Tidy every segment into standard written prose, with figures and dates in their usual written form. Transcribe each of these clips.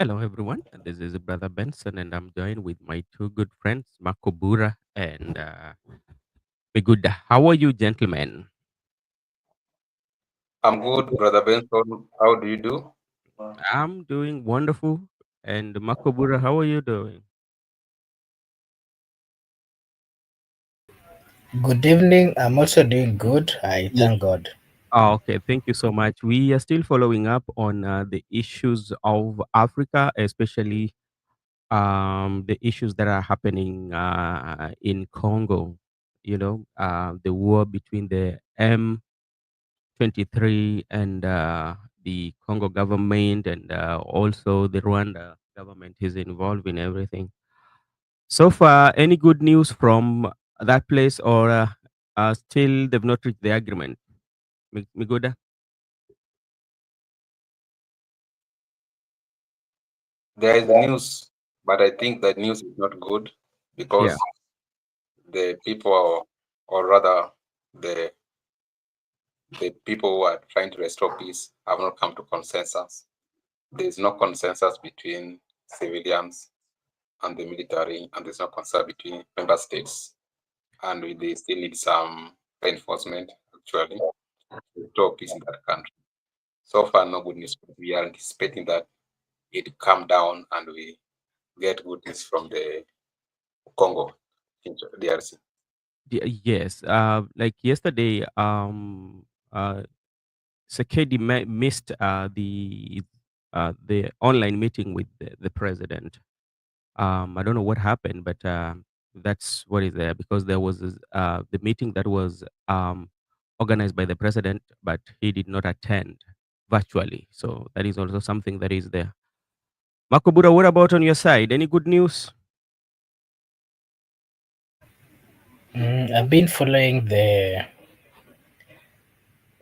Hello, everyone. This is Brother Benson, and I'm joined with my two good friends, Makobura and Biguda. How are you, gentlemen? I'm good, Brother Benson. How do you do? I'm doing wonderful. And Makobura, how are you doing? Good evening. I'm also doing good. I Yeah. thank God. Oh, okay, thank you so much. We are still following up on the issues of Africa, especially the issues that are happening in Congo. The war between the M23 and the Congo government, and also the Rwanda government is involved in everything. So far, any good news from that place, or still they've not reached the agreement? Migoda? There is news, but I think that news is not good Yeah, because the people, or rather, the the people who are trying to restore peace have not come to consensus. There is no consensus between civilians and the military, and there's no consensus between member states. And they still need some reinforcement, actually, to restore peace in that country. So far, no good news. We are anticipating that it calm down and we get good news from the Congo, DRC. yes. Like yesterday, Sekedi missed the online meeting with the president. I don't know what happened, but that's what is there, because there was the meeting that was organized by the president, but he did not attend virtually. So that is also something that is there. Makobura, what about on your side? Any good news? I've been following the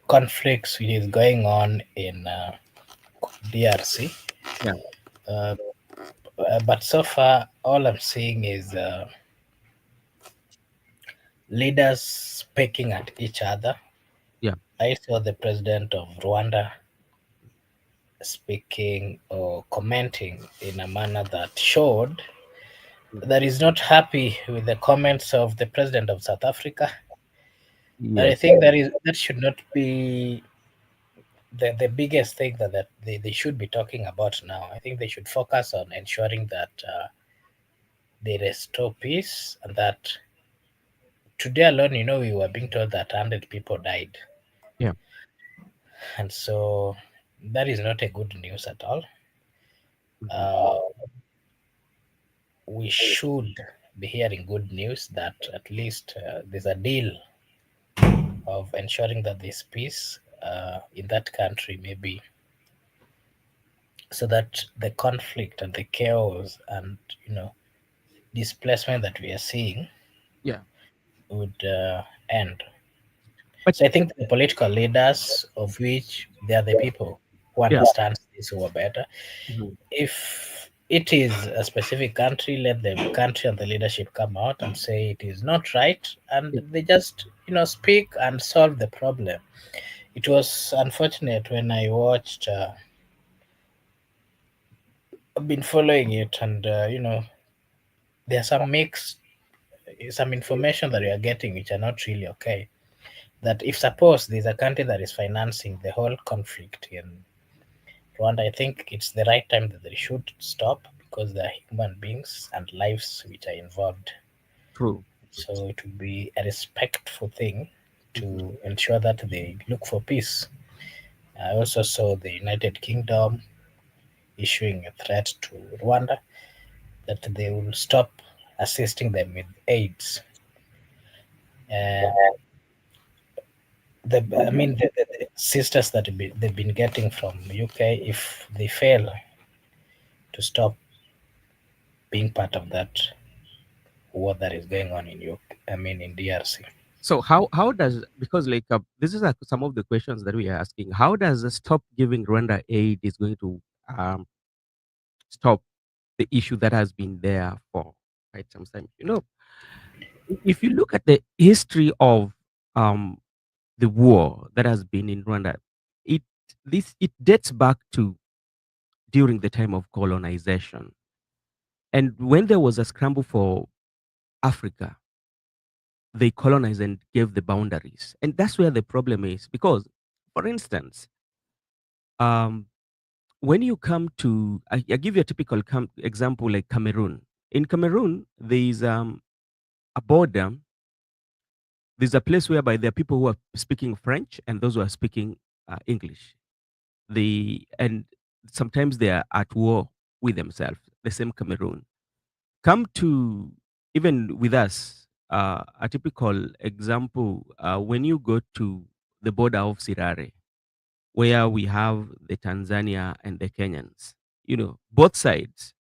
conflicts which is going on in DRC, Yeah, uh, but so far all I'm seeing is leaders picking at each other. yeah, I saw the president of Rwanda speaking or commenting in a manner that showed yeah. that he's not happy with the comments of the president of South Africa. And I Yes, think that should not be the biggest thing that they should be talking about now. I think they should focus on ensuring that they restore peace, and that today alone, we were being told that 100 people died. yeah, And so that is not a good news at all. mhm, Uh, we should be hearing good news that at least there's a deal of ensuring that there's peace in that country, maybe, so that the conflict and the chaos and displacement that we are seeing yeah. would end. But So I think the political leaders, of which they are the people who yeah, understand this war better, mhm, if it is a specific country, let the country and the leadership come out and say it is not right, and yeah, they just speak and solve the problem. It was unfortunate when I watched. I've been following it, and there are some information that we are getting which are not really okay. That if suppose there's a country that is financing the whole conflict in Rwanda, I think it's the right time that they should stop, because they are human beings and lives which are involved. true. So it would be a respectful thing Mhm, to ensure that they look for peace. I also saw the United Kingdom issuing a threat to Rwanda that they will stop assisting them with AIDS. Uh, the sisters that they've been getting from UK, if they fail to stop being part of that war that is going on in UK, in DRC. So how does, because like this is like some of the questions that we are asking. How does stop giving Rwanda aid is going to stop the issue that has been there for quite some time? If you look at the history of um the war that has been in Rwanda, it it dates back to during the time of colonization. And when there was a scramble for Africa, they colonized and gave the boundaries. And that's where the problem is. Because, for instance, um, when you come to, I give you a typical example like Cameroon. In Cameroon, there is a border. There's a place whereby there are people who are speaking French and those who are speaking English. And sometimes they are at war with themselves. The same Cameroon. Come to even with us, a typical example when you go to the border of Sirare, where we have the Tanzania and the Kenyans. Both sides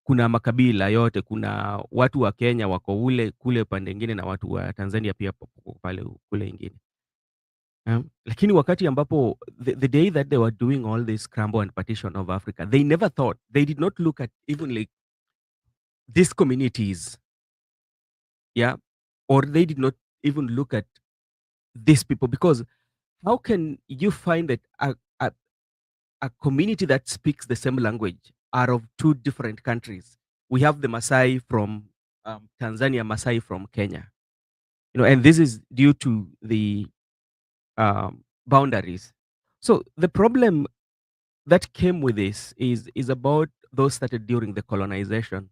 kuna makabila yote, kuna watu wa Kenya wako kule pande ingine na watu wa Tanzania pia pale kule ingine. Lakini wakati ambapo the day that they were doing all this scramble and partition of Africa, they never thought, they did not look at even like these communities, or they did not even look at these people, because how can you find that a community that speaks the same language are of two different countries? We have the Maasai from Tanzania, Maasai from Kenya, and this is due to the boundaries. So the problem that came with this is about those started during the colonization.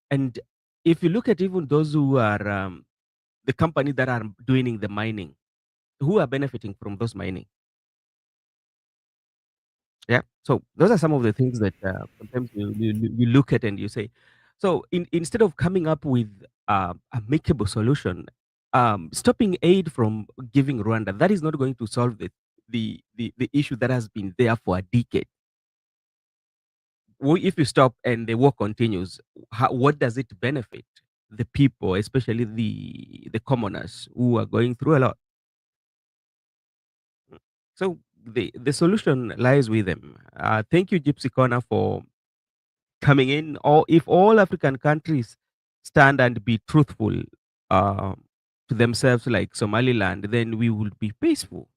And if you look at even those who are the companies that are doing the mining, who are benefiting from those mining? Yeah. So those are some of the things that sometimes you look at and you say. So instead of coming up with a makeable solution, stopping aid from giving Rwanda, that is not going to solve the issue that has been there for a decade. If you stop and the war continues, what does it benefit the people, especially the commoners who are going through a lot? So the solution lies with them. Thank you, Gypsy Corner, for coming in. Or if all African countries stand and be truthful to themselves, like Somaliland, then we will be peaceful.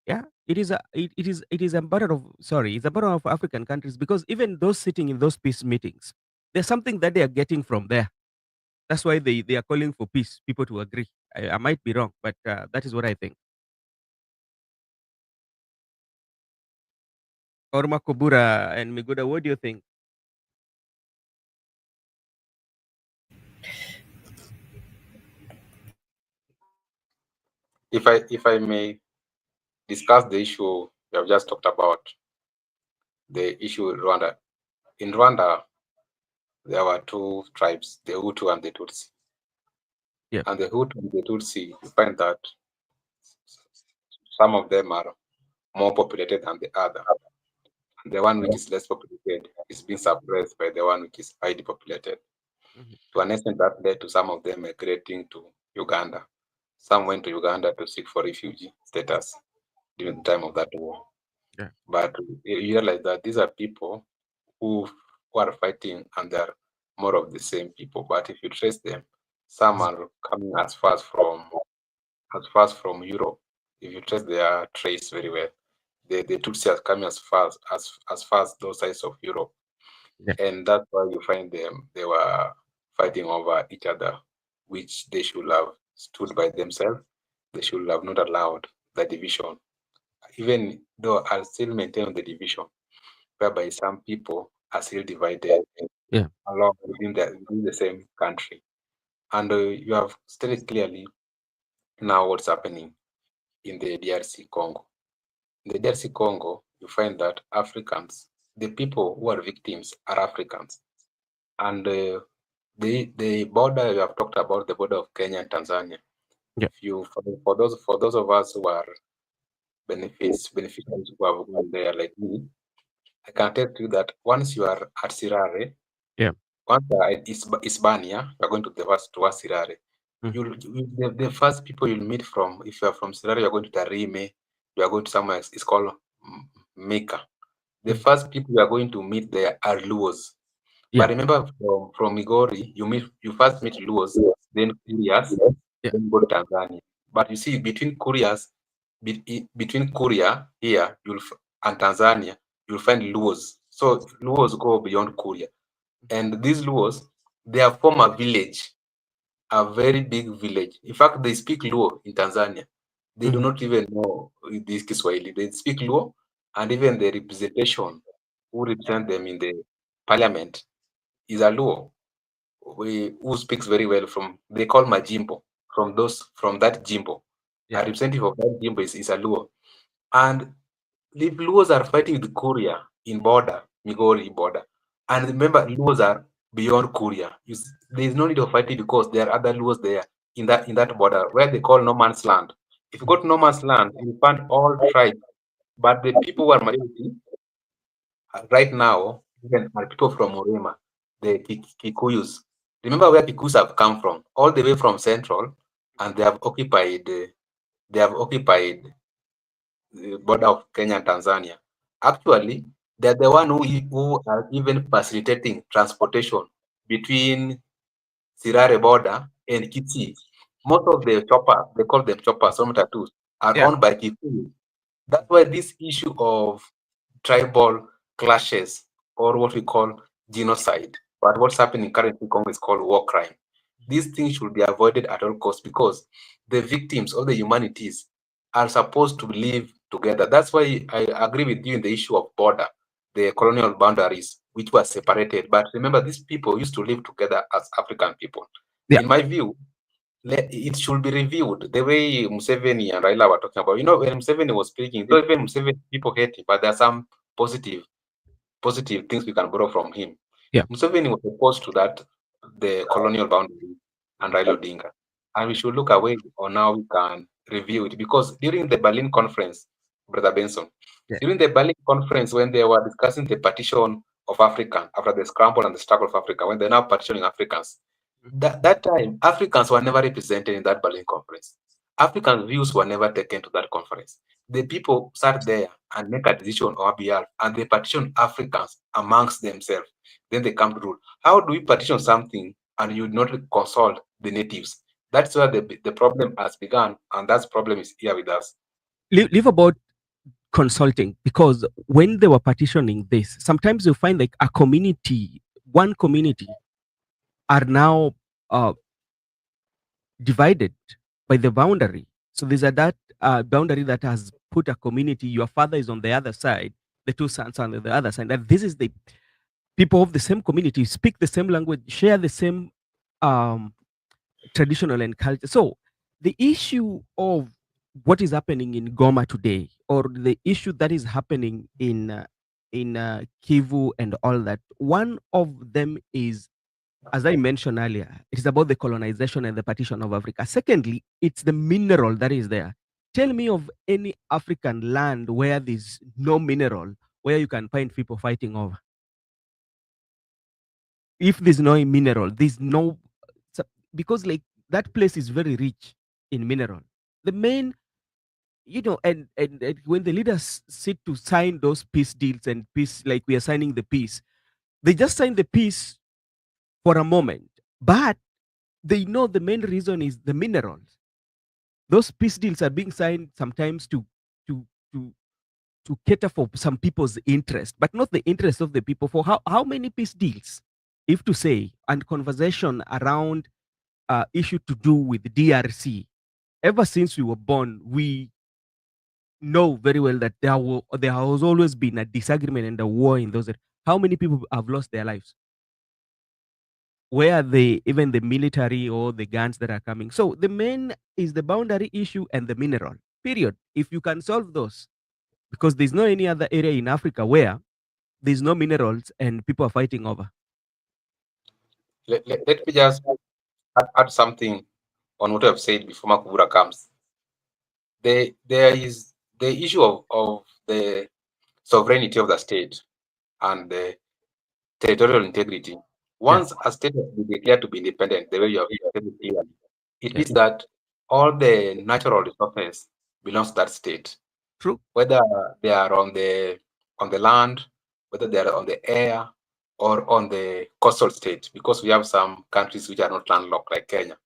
Yeah, it is a matter of it's a matter of African countries, because even those sitting in those peace meetings, there's something that they are getting from there. That's why they are calling for peace. People to agree. I might be wrong, but that is what I think. Orma Kobura and Miguda, what do you think? If I may discuss the issue we have just talked about, the issue in Rwanda. In Rwanda, there were two tribes, the Hutu and the Tutsi. Yeah. And the Hutu and the Tutsi, you find that some of them are more populated than the other. And the one which is less populated is being suppressed by the one which is highly populated. Mhm. To an extent that led to some of them migrating to Uganda. Some went to Uganda to seek for refugee status during the time of that war. Yeah. But you realize that these are people who are fighting, and they're more of the same people. But if you trace them, some are coming as far from Europe. If you trace their trace very well, the Tutsi are coming as far as those sides of Europe. Yeah. And that's why you find them, they were fighting over each other, which they should have stood by themselves. They should have not allowed the division, even though I'll still maintain the division, whereby some people are still divided along within the same country. And you have stated clearly now what's happening in the DRC Congo. In the DRC Congo, you find that Africans, the people who are victims are Africans. And the border, you have talked about the border of Kenya and Tanzania. Yeah. If you, for those of us who are beneficiaries who have gone there like me, I can tell you that once you are at Sirare, once you are at Hispania, you are going to towards Sirare. The first people you'll meet from, if you are from Sirare, you are going to Tarime, you are going to somewhere, it's called Meka. The first people you are going to meet there are Luos. Yeah. But remember, from Migori, you first meet Luos, then Kurias, then go to Tanzania. But you see, between Kurias, between Kuria here and Tanzania, you'll find Luos. So Luos go beyond Kuria. And these Luos, they have formed a village, a very big village. In fact, they speak Luo in Tanzania. They do not even know this Kiswahili. They speak Luo, and even the representation who represent them in the parliament is a Luo who speaks very well from, they call Majimbo, from that Jimbo. Yeah. A representative of that Jimbo is a Luo. And the Luos are fighting with Kuria in border, Migori border. And remember, Luos are beyond Kuria. There is no need of fighting because there are other Luos there in that border where they call no man's land. If you go to no man's land, you find all tribes, but the people who are majority right now even are people from Morema, the Kikuyus. Remember where Kikuyus have come from, all the way from Central, and they have occupied the border of Kenya and Tanzania. Actually, they're the one who are even facilitating transportation between Sirare border and Kisii. Most of the choppers, they call them choppers, some tattoos, are Yeah. owned by Kikuyu. That's why this issue of tribal clashes, or what we call genocide, but what's happening currently in Congo is called war crime. These things should be avoided at all costs because the victims of the humanities are supposed to live together. That's why I agree with you in the issue of border, the colonial boundaries, which were separated. But remember, these people used to live together as African people. Yeah. In my view, it should be reviewed the way Museveni and Raila were talking about. You know, when Museveni was speaking, though even Museveni, people hate him, but there are some positive things we can borrow from him. Yeah. Museveni was opposed to that, the colonial boundary, and Raila Odinga. And we should look away on how we can review it. Because during the Berlin conference, Brother Benson, Yeah. during the Berlin conference, when they were discussing the partition of Africa, after the scramble and the struggle of Africa, when they're now partitioning Africans, that time, Africans were never represented in that Berlin conference. African views were never taken to that conference. The people sat there and make a decision on our behalf, and they partition Africans amongst themselves. Then they come to rule. How do we partition something and you not consult the natives? That's where the problem has begun, and that problem is here with us. Leave about consulting, because when they were partitioning this, sometimes you find like one community are now divided by the boundary. So there's that boundary that has put a community. Your father is on the other side, the two sons are on the other side. And this is the people of the same community, speak the same language, share the same traditional and culture. So the issue of what is happening in Goma today, or the issue that is happening in Kivu and all that, one of them is, as I mentioned earlier, it is about the colonization and the partition of Africa. Secondly, it's the mineral that is there. Tell me of any African land where there's no mineral, where you can find people fighting over. If there's no mineral, there's no, because like that place is very rich in mineral. The main, and when the leaders sit to sign those peace deals and peace, like we are signing the peace, they just sign the peace for a moment, but they know the main reason is the minerals. Those peace deals are being signed sometimes to to to to cater for some people's interest, but not the interest of the people. For how many peace deals, if to say, and conversation around issue to do with DRC, ever since we were born, we know very well that there has always been a disagreement and a war in those. How many people have lost their lives? Where are even the military or the guns that are coming? So the main is the boundary issue and the mineral, period. If you can solve those, because there's no any other area in Africa where there's no minerals and people are fighting over. Let me just add something on what I've said before Makubura comes. There is the issue of the sovereignty of the state and the territorial integrity. Once a state has been declared to be independent, the way you have said it clearly, it means that all the natural resources belongs to that state. True. Whether they are on the land, whether they are on the air, or on the coastal state, because we have some countries which are not landlocked, like Kenya.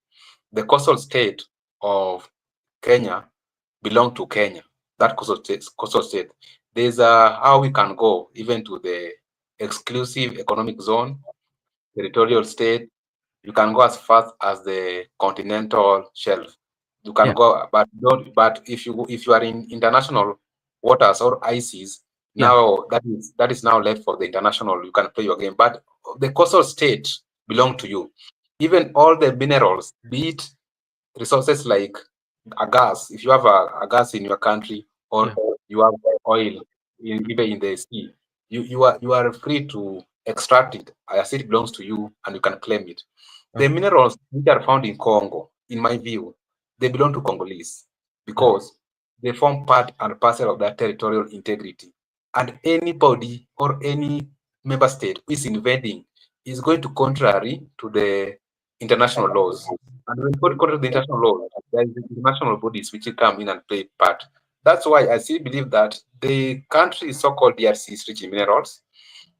The coastal state of Kenya belong to Kenya, that coastal state. there's how we can go even to the exclusive economic zone, territorial state. You can go as far as the continental shelf. You can Yeah, go, but don't. But if you are in international waters or ICs, yeah, now that is now left for the international. You can play your game, but the coastal state belong to you. Even all the minerals, be it resources like a gas, if you have a gas in your country, or yeah. you have oil even in the sea, you are free to extract it as it belongs to you and you can claim it. The Okay. minerals which are found in Congo, in my view, they belong to Congolese Yeah. because they form part and parcel of that territorial integrity. And anybody or any member state who is invading is going to contrary to the international laws. And when you go to the international law, there is international bodies which will come in and play part. That's why I still believe that the country so-called DRC is rich in minerals,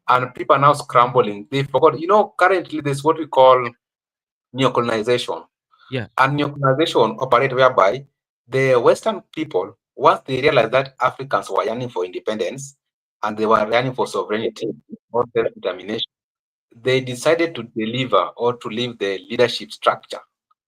and people are now scrambling. They forgot, currently there's what we call neocolonization. Yeah. And neocolonization operate whereby the Western people, once they realized that Africans were yearning for independence and they were yearning for sovereignty or self-determination, they decided to deliver or to leave the leadership structure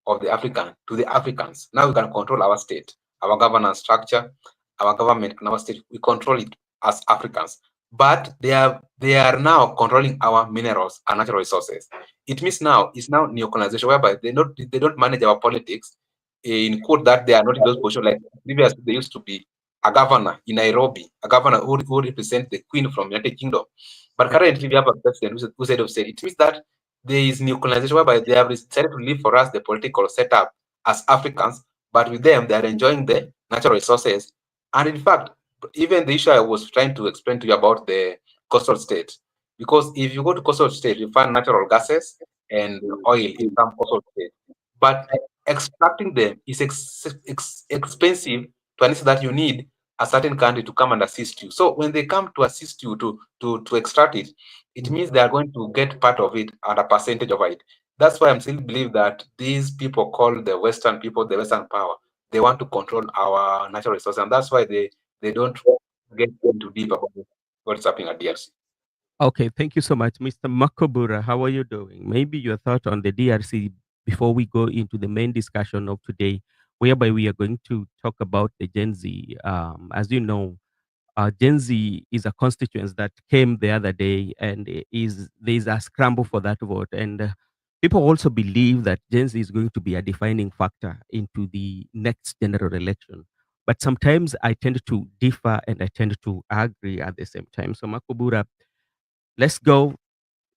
of the African to the Africans. Now we can control our state, our governance structure, our government, and our state. We control it as Africans. But they are now controlling our minerals and natural resources. It means now it's now neocolonization, whereby they don't manage our politics. In quote that they are not in those positions like previously they used to be a governor in Nairobi, a governor who represents the Queen from United Kingdom. But Yeah. currently, we have a president who said it means that there is new colonization whereby they have decided to leave for us the political setup as Africans, but with them, they are enjoying the natural resources. And in fact, even the issue I was trying to explain to you about the coastal state, because if you go to coastal state, you find natural gases and oil in some coastal state, but extracting them is expensive to an extent that you need a certain country to come and assist you. So when they come to assist you to extract it, it Mm. means they are going to get part of it and a percentage of it. That's why I'm still believe that these people called the Western people, the Western power, they want to control our natural resources, and that's why they don't get into deep about what's happening at DRC. Okay, thank you so much, Mr. Makobura. How are you doing? Maybe your thought on the DRC before we go into the main discussion of today, whereby we are going to talk about the Gen Z. As you know, Gen Z is a constituency that came the other day, and there is a scramble for that vote. And people also believe that Gen Z is going to be a defining factor into the next general election. But sometimes I tend to differ and I tend to agree at the same time. So, Makobura, let's go.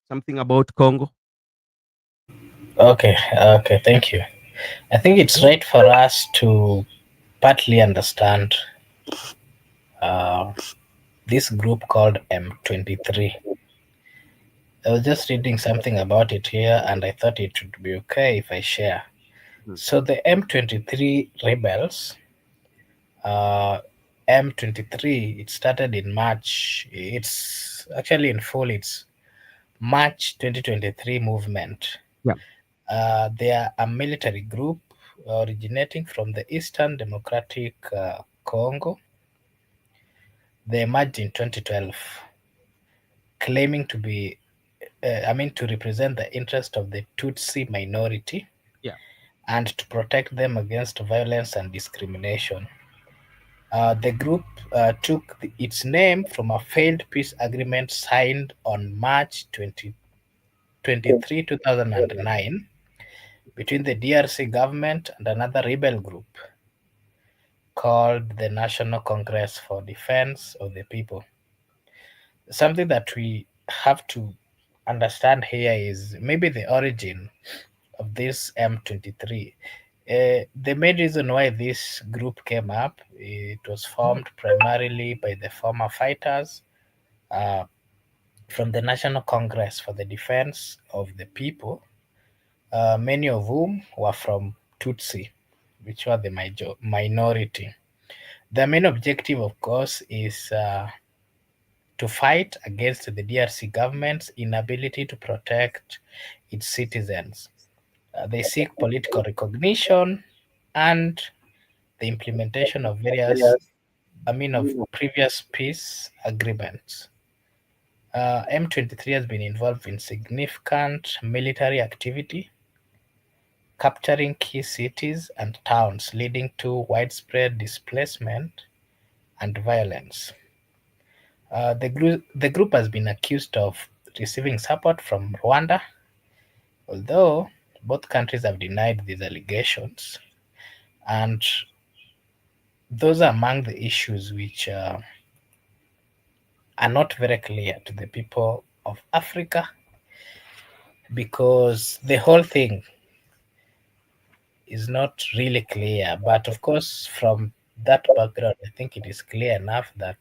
Something about Congo. Okay, okay, thank you. I think it's right for us to partly understand uh, this group called M23. I was just reading something about it here, and I thought it would be okay if I share. Mm. So the M23 rebels, uh, M23, it started in March. It's actually in full. It's March 2023 movement. Yeah, They are a military group originating from the Eastern Democratic Congo. They emerged in 2012, claiming to be, to represent the interest of the Tutsi minority yeah, and to protect them against violence and discrimination. The group took its name from a failed peace agreement signed on March 23, 2009, between the DRC government and another rebel group called the National Congress for Defense of the People. Something that we have to understand here is maybe the origin of this M23. The main reason why this group came up, it was formed primarily by the former fighters uh, from the National Congress for the Defense of the People, many of whom were from Tutsi, which were the minority. The main objective, of course, is to fight against the DRC government's inability to protect its citizens. They seek political recognition and the implementation of various of previous peace agreements. M23 has been involved in significant military activity, capturing key cities and towns, leading to widespread displacement and violence. The group has been accused of receiving support from Rwanda, although both countries have denied these allegations. And those are among the issues which are not very clear to the people of Africa, because the whole thing is not really clear. But of course, from that background, I think it is clear enough that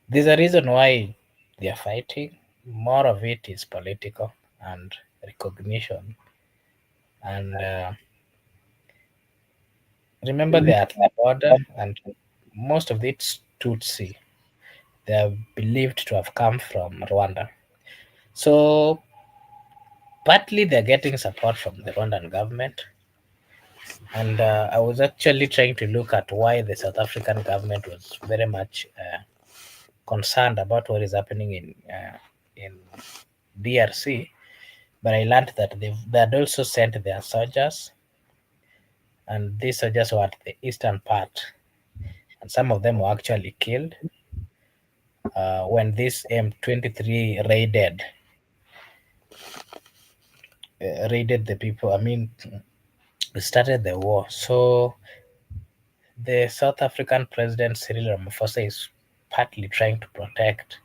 there's a reason why they are fighting. More of it is political and recognition. And remember, they are at the border, and most of it's Tutsi. They are believed to have come from Rwanda. So partly they're getting support from the Rwandan government. And I was actually trying to look at why the South African government was very much concerned about what is happening in DRC. But I learned that they had also sent their soldiers, and these soldiers were at the eastern part, and some of them were actually killed when this M23 raided the people. Started the war. So the South African President Cyril Ramaphosa is partly trying to protect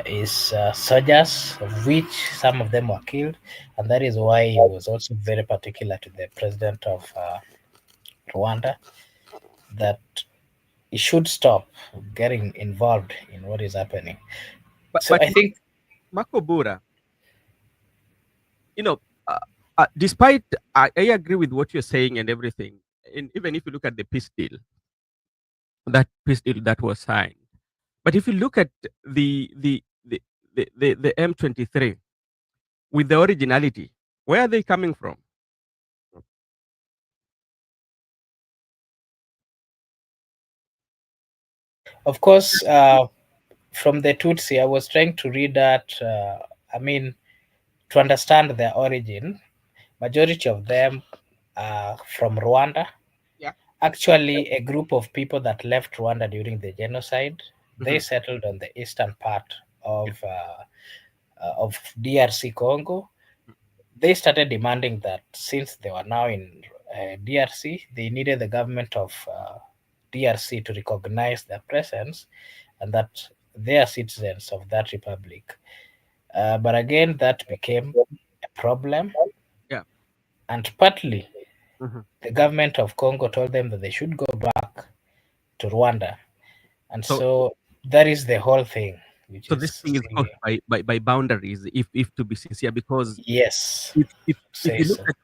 his soldiers, of which some of them were killed, and that is why he was also very particular to the president of Rwanda that he should stop getting involved in what is happening. So But I think, Makobura, you know, despite I agree with what you're saying and everything, and even if you look at the peace deal that was signed, but if you look at the M23 with the originality, where are they coming from? of course, from the Tutsi, I was trying to read that. To understand their origin, majority of them are from Rwanda. Yeah. Actually, a group of people that left Rwanda during the genocide, they Mhm. settled on the eastern part Yeah. of DRC Congo. They started demanding that since they were now in DRC, they needed the government of DRC to recognize their presence and that they are citizens of that republic. But again, that became a problem, Yeah. and partly Mhm. the government of Congo told them that they should go back to Rwanda. And So so that is the whole thing, which so this is thing is caused really, by boundaries, if to be sincere, because yes, if if if say you look so. at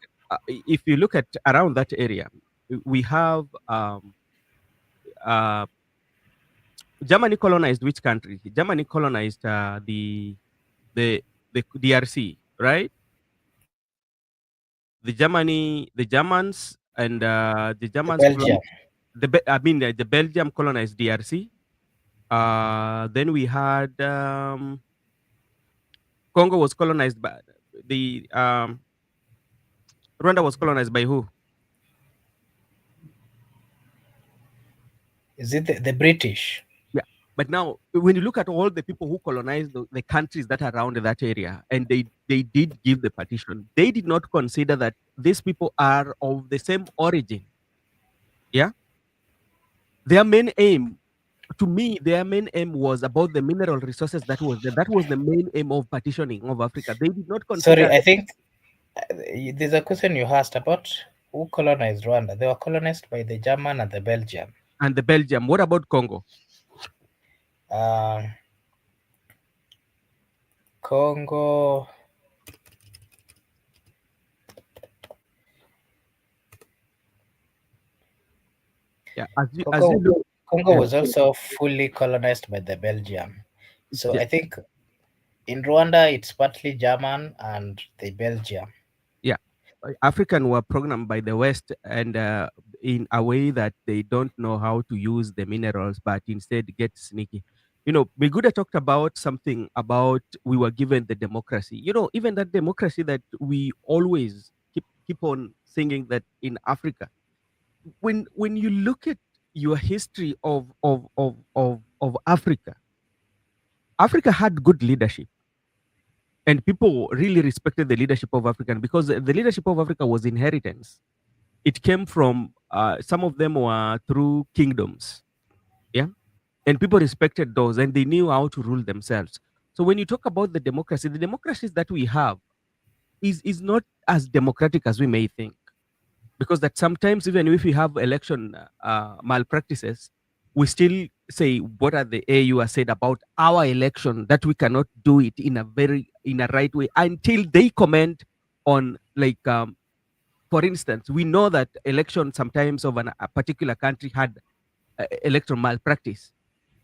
if you look at around that area, we have uh, Germany colonized which country? Germany colonized the the DRC, right? The Germans and the The Germans Belgium. the Belgium colonized DRC. Then we had Congo was colonized by the Rwanda was colonized by who? Is it the British? Yeah. But now, when you look at all the people who colonized the countries that are around that area, and they did give the partition, they did not consider that these people are of the same origin. Yeah. Their main aim, to me, their main aim was about the mineral resources that was there. That was the main aim of partitioning of Africa. They did not Sorry, consider. I think there's a question you asked about who colonized Rwanda. They were colonized by the German and the Belgium. And the Belgium. What about Congo? Uh, Congo, Yeah. As you Congo, look, Congo yeah, was also fully colonized by the Belgium. So yeah, I think in Rwanda it's partly German and the Belgium. yeah. African were programmed by the West, and in a way that they don't know how to use the minerals, but instead get sneaky. Miguda talked about something about we were given the democracy. Even that democracy that we always keep on singing that in Africa. When you look at your history of Africa, Africa had good leadership, and people really respected the leadership of African because the leadership of Africa was inheritance. It came from some of them were through kingdoms, yeah, and people respected those, and they knew how to rule themselves. So when you talk about the democracies that we have is not as democratic as we may think, because that sometimes even if we have election malpractices, we still say what are the AU has said about our election, that we cannot do it in a right way until they comment on, like, for instance, we know that election sometimes of a particular country had electoral malpractice,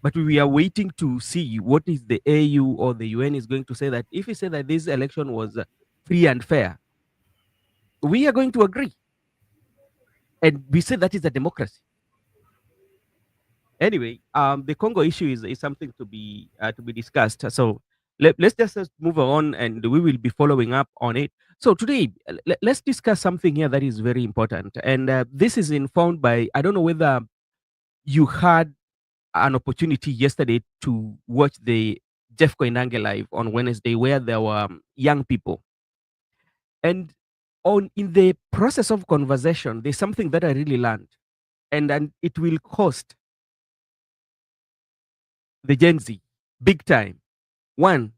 but we are waiting to see what is the AU or the UN is going to say. That if we say that this election was free and fair, we are going to agree, and we say that is a democracy. Anyway, the Congo issue is something to be discussed. So let's just move on, and we will be following up on it. So today, let's discuss something here that is very important, and this is informed by, I don't know whether you had an opportunity yesterday to watch the Jeff Koinange live on Wednesday, where there were young people, and on in the process of conversation, there's something that I really learned, and it will cost the Gen Z big time. One,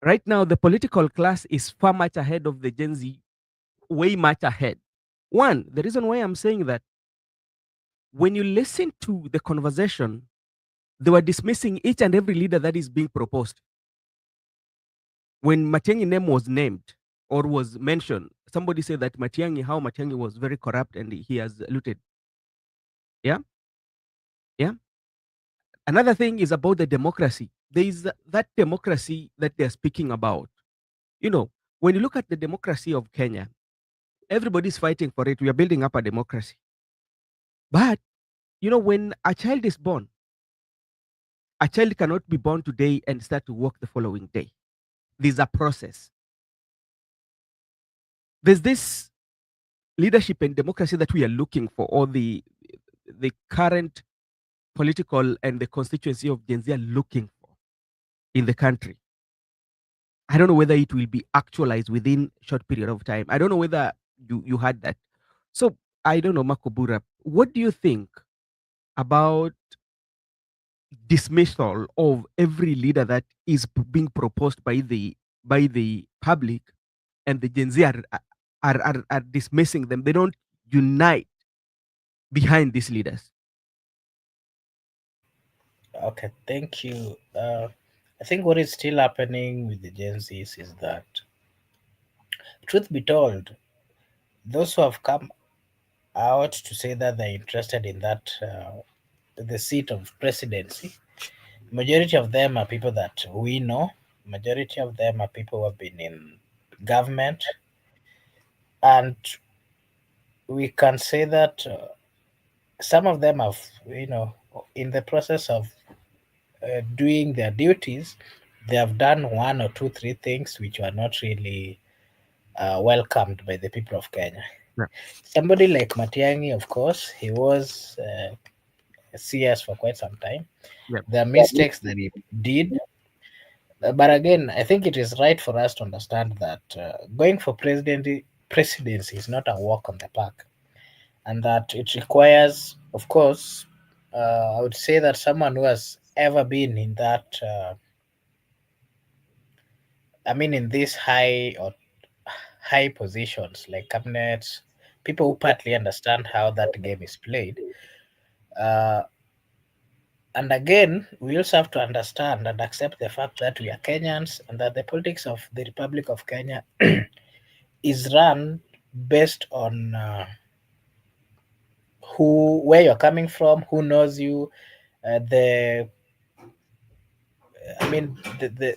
right now, the political class is far much ahead of the Gen Z, way much ahead. One, the reason why I'm saying that, when you listen to the conversation, they were dismissing each and every leader that is being proposed. When Matiang'i name was named or was mentioned, somebody said that how Matiang'i was very corrupt and he has looted. Yeah, yeah. Another thing is about the democracy. There is that democracy that they're speaking about. When you look at the democracy of Kenya, everybody's fighting for it. We are building up a democracy. But, when a child is born, a child cannot be born today and start to work the following day. There's a process. There's this leadership and democracy that we are looking for, or the current political and the constituency of Gen Z are looking for in the country. I don't know whether it will be actualized within short period of time. I don't know whether you had that. So I don't know, Makobura, what do you think about dismissal of every leader that is being proposed by the public, and the Gen Z are dismissing them? They don't unite behind these leaders. Okay, thank you. I think what is still happening with the Gen Zs is that, truth be told, those who have come out to say that they're interested in that the seat of presidency, majority of them are people that we know. Majority of them are people who have been in government, and we can say that some of them have, in the process of doing their duties, they have done one or two, three things which were not really welcomed by the people of Kenya. Yeah. Somebody like Matiang'i, of course, he was CS for quite some time. Yeah. There are mistakes that he did. But again, I think it is right for us to understand that going for presidency is not a walk on the park, and that it requires, of course, I would say that someone who has ever been in that, in these high positions like cabinets, people who partly understand how that game is played. Uh, and again, we also have to understand and accept the fact that we are Kenyans, and that the politics of the Republic of Kenya is run based on where you're coming from, who knows you, the I mean the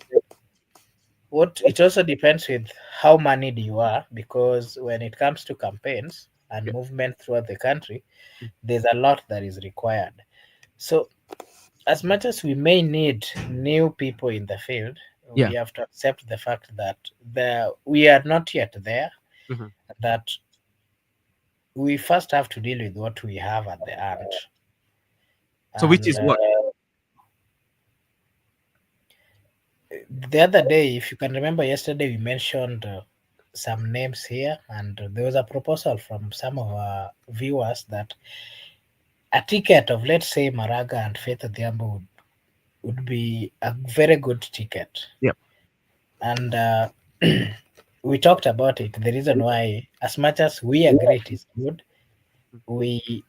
what it also depends with how moneyed you are, because when it comes to campaigns, and Yeah. movement throughout the country, Mm. there's a lot that is required. So, as much as we may need new people in the field, we Yeah. have to accept the fact that we are not yet there, Mhm. that we first have to deal with what we have at the end. So which And is what? the other day, if you can remember, yesterday we mentioned some names here, and there was a proposal from some of our viewers that a ticket of, let's say, Maraga and Faith Odhiambo would be a very good ticket. Yep. And we talked about it. The reason why, as much as we agree it is good, we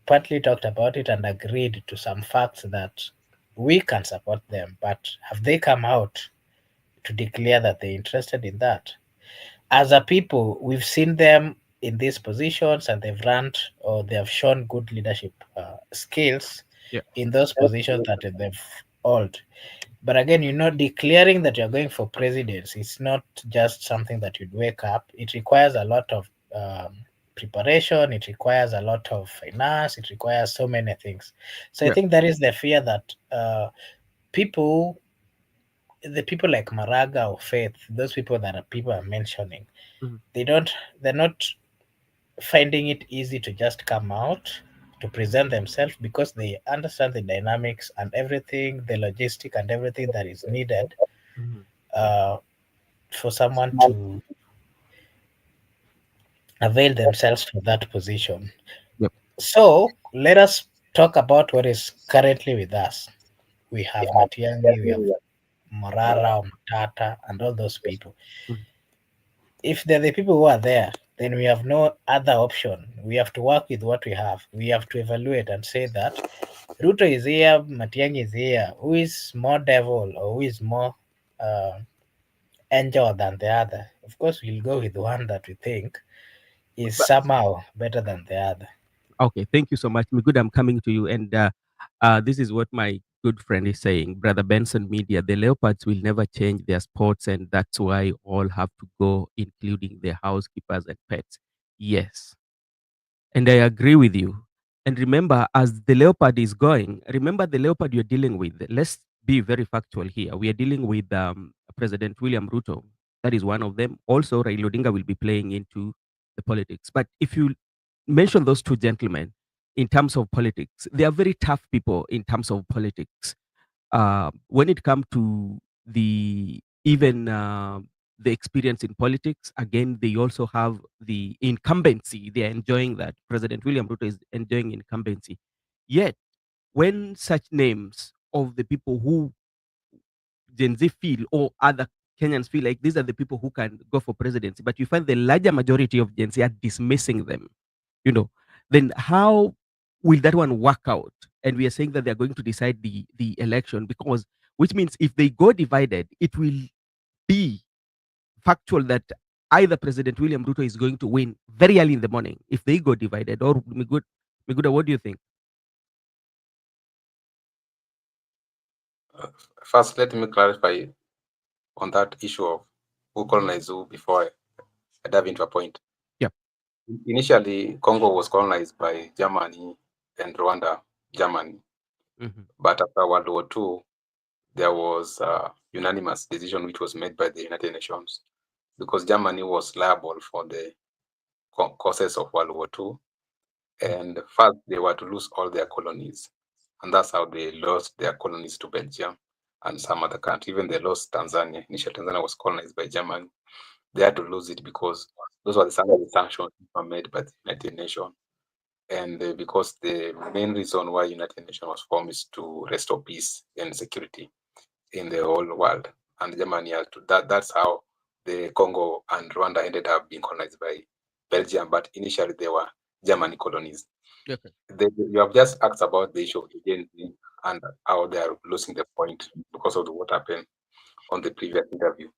partly talked about it and agreed to some facts that we can support them. But have they come out to declare that they're interested in that? As a people, we've seen them in these positions and they've run or they have shown good leadership skills Yeah. in those positions that they've held. But again, declaring that you're going for presidents, it's not just something that you'd wake up. It requires a lot of preparation. It requires a lot of finance. It requires so many things. So I Yeah. think that is the fear that people, the people like Maraga or Faith, those people that people are mentioning, Mhm. they're not finding it easy to just come out to present themselves because they understand the dynamics and everything, the logistic and everything that is needed Mhm. uh, for someone to avail themselves for that position. Yep. So let us talk about what is currently with us. We have Matiang'i, we have Morara, Mtata, and all those people. Mhm. If they're the people who are there, then we have no other option. We have to work with what we have. We have to evaluate and say that Ruto is here, Matiang'i is here. Who is more devil or who is more uh, angel than the other? Of course, we'll go with the one that we think is But somehow better than the other. okay, thank you so much. Good, I'm coming to you. And this is what my good friend is saying, Brother Benson Media. The Leopards will never change their sports, and that's why all have to go, including their housekeepers and pets. Yes. And I agree with you. And remember, as the leopard is going, remember the leopard you're dealing with. Let's be very factual here. We are dealing with President William Ruto. That is one of them. Also, Raila Odinga will be playing into the politics. But if you mention those two gentlemen in terms of politics, they are very tough people in terms of politics. When it comes to the even the experience in politics, again, they also have the incumbency. They are enjoying that. President William Ruto is enjoying incumbency. Yet, when such names of the people who Gen Z feel or other Kenyans feel like these are the people who can go for presidency, but you find the larger majority of Gen Z are dismissing them, you know, then how will that one work out? And we are saying that they're going to decide the election, because which means if they go divided, it will be factual that either President William Ruto is going to win very early in the morning if they go divided. Or Miguda, what do you think? First, let me clarify on that issue of who colonized who before I dive into a point. Yeah. Initially, Congo was colonized by Germany and Rwanda, Germany. Mm-hmm. But after World War II, there was a unanimous decision which was made by the United Nations, because Germany was liable for the causes of World War II. And first, they were to lose all their colonies. And that's how they lost their colonies to Belgium and some other country. Even they lost Tanzania. Initially, Tanzania was colonized by Germany. They had to lose it because those were the sanctions were made by the United Nations. And because the main reason why United Nations was formed is to restore peace and security in the whole world. And Germany had to, that's how the Congo and Rwanda ended up being colonized by Belgium, but initially they were German colonies. Okay. You have just asked about the issue of agency and how they are losing the point because of what happened on the previous interview.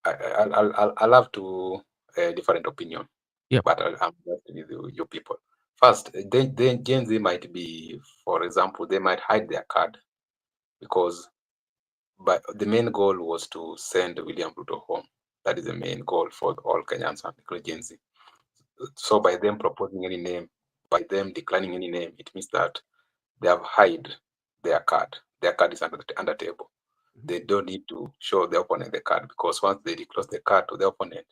I'll have to different opinion, Yep. but I'm just with you people. First, then Gen Z might be, for example, they might hide their card because, but the main goal was to send William Ruto home. That is the main goal for all Kenyans and including Gen Z. So by them proposing any name, by them declining any name, it means that they have hide their card. Their card is under table. They don't need to show the opponent the card, because once they disclose the card to the opponent,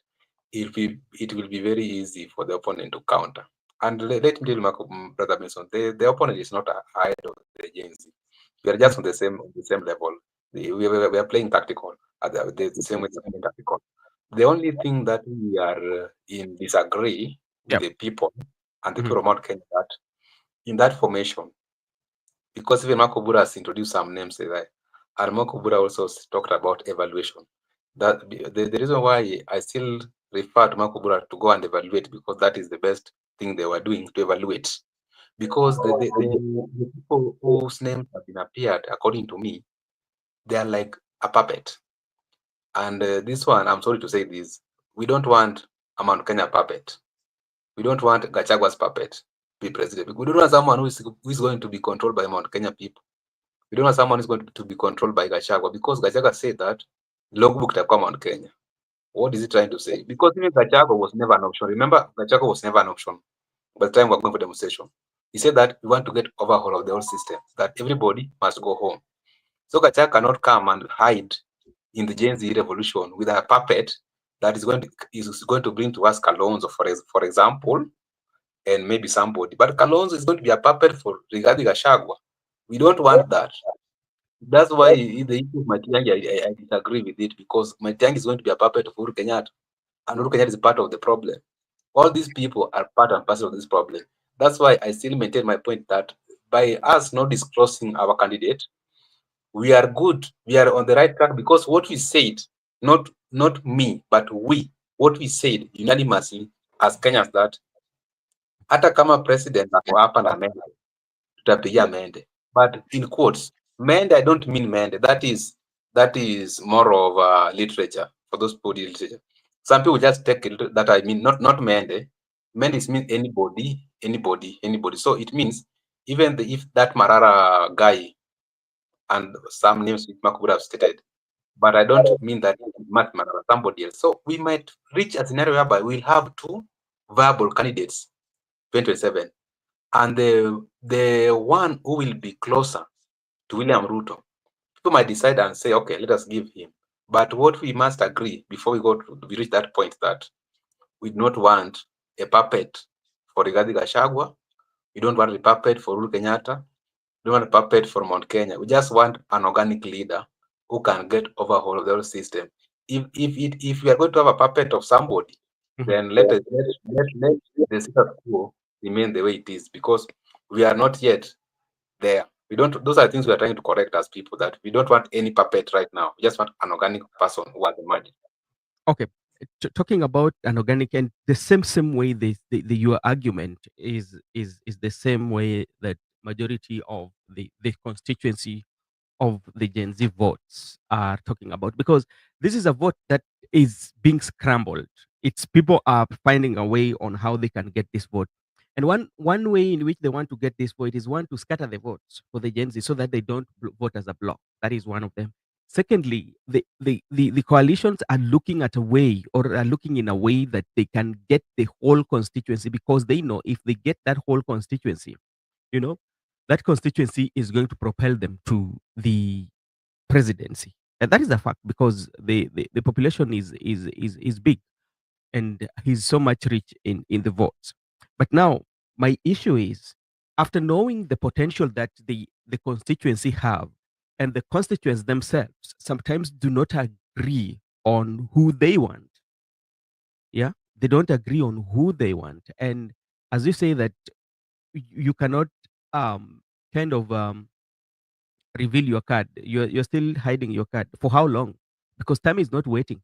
it will be very easy for the opponent to counter. And let me tell you, Brother Mason, the opponent is not ahead of the Gen Z. We are just on the same level. We are playing tactical at the same way we're playing tactical. The only thing that we are in disagree with Yep. the people and the Mhm. people of Mount Kenya, that in that formation, because even Marco Bura has introduced some names there, and Marco Bura also talked about evaluation. That the reason why I still refer to Marco Bura to go and evaluate, because that is the best thing they were doing, to evaluate. Because the people whose names have been appeared, according to me, they are like a puppet. And this one, I'm sorry to say this, we don't want a Mount Kenya puppet. We don't want Gachagua's puppet to be president. We don't want someone who is going to be controlled by Mount Kenya people. We don't want someone who is going to be controlled by Gachagua, because Gachagua said that logbook itakuwa Mount Kenya. What is he trying to say? Because even Gachagua was never an option. Remember, Gachagua was never an option by the time we were going for demonstration. He said that we want to get overhaul of the whole system, that everybody must go home. So Gachagua cannot come and hide in the Gen Z revolution with a puppet that is going to bring to us Kalonzo, for example, and maybe somebody. But Kalonzo is going to be a puppet for Rigathi Gachagua. We don't want that. That's why the issue of Matiang'i, I disagree with it, because Matiang'i is going to be a puppet of Uhuru Kenyatta, and Uhuru Kenyatta is part of the problem. All these people are part and parcel of this problem. That's why I still maintain my point that by us not disclosing our candidate, we are good. We are on the right track, because what we said, not me, but what we said unanimously as Kenyans, that hata kama president ako hapa na Mende, tutapigia Mende. But in quotes, Mende, I don't mean Mende. That is more of literature, for those people who literature. Some people just take it that I mean not Mende. Mende means anybody. So it means even if that Marara guy and some names which Mark would have stated, but I don't mean that Mark Marara, somebody else. So we might reach a scenario whereby we'll have two viable candidates, 2027, and the one who will be closer to William Ruto, people might decide and say, okay, let us give him. But what we must agree before we reach that point, that we do not want a puppet for Rigathi Gachagua. We don't want a puppet for Uhuru Kenyatta. We don't want a puppet for Mount Kenya. We just want an organic leader who can get overhaul of the whole system. If we are going to have a puppet of somebody, then let the status quo remain the way it is, because we are not yet there. We don't. Those are things we are trying to correct as people, that we don't want any puppet right now. We just want an organic person who has the money. Okay, talking about an organic, and the same way your argument is the same way that majority of the constituency of the Gen Z votes are talking about, because this is a vote that is being scrambled. It's people are finding a way on how they can get this vote. And one way in which they want to get this vote is, one, to scatter the votes for the Gen Z so that they don't vote as a block. That is one of them. Secondly, the coalitions are looking at a way, or are looking in a way, that they can get the whole constituency, because they know if they get that whole constituency, you know, that constituency is going to propel them to the presidency. And that is a fact, because the population is big, and he's so much rich in the votes. But now my issue is, after knowing the potential that the constituency have, and the constituents themselves sometimes do not agree on who they want. Yeah, they don't agree on who they want. And as you say that you cannot kind of reveal your card. You're still hiding your card. For how long? Because time is not waiting.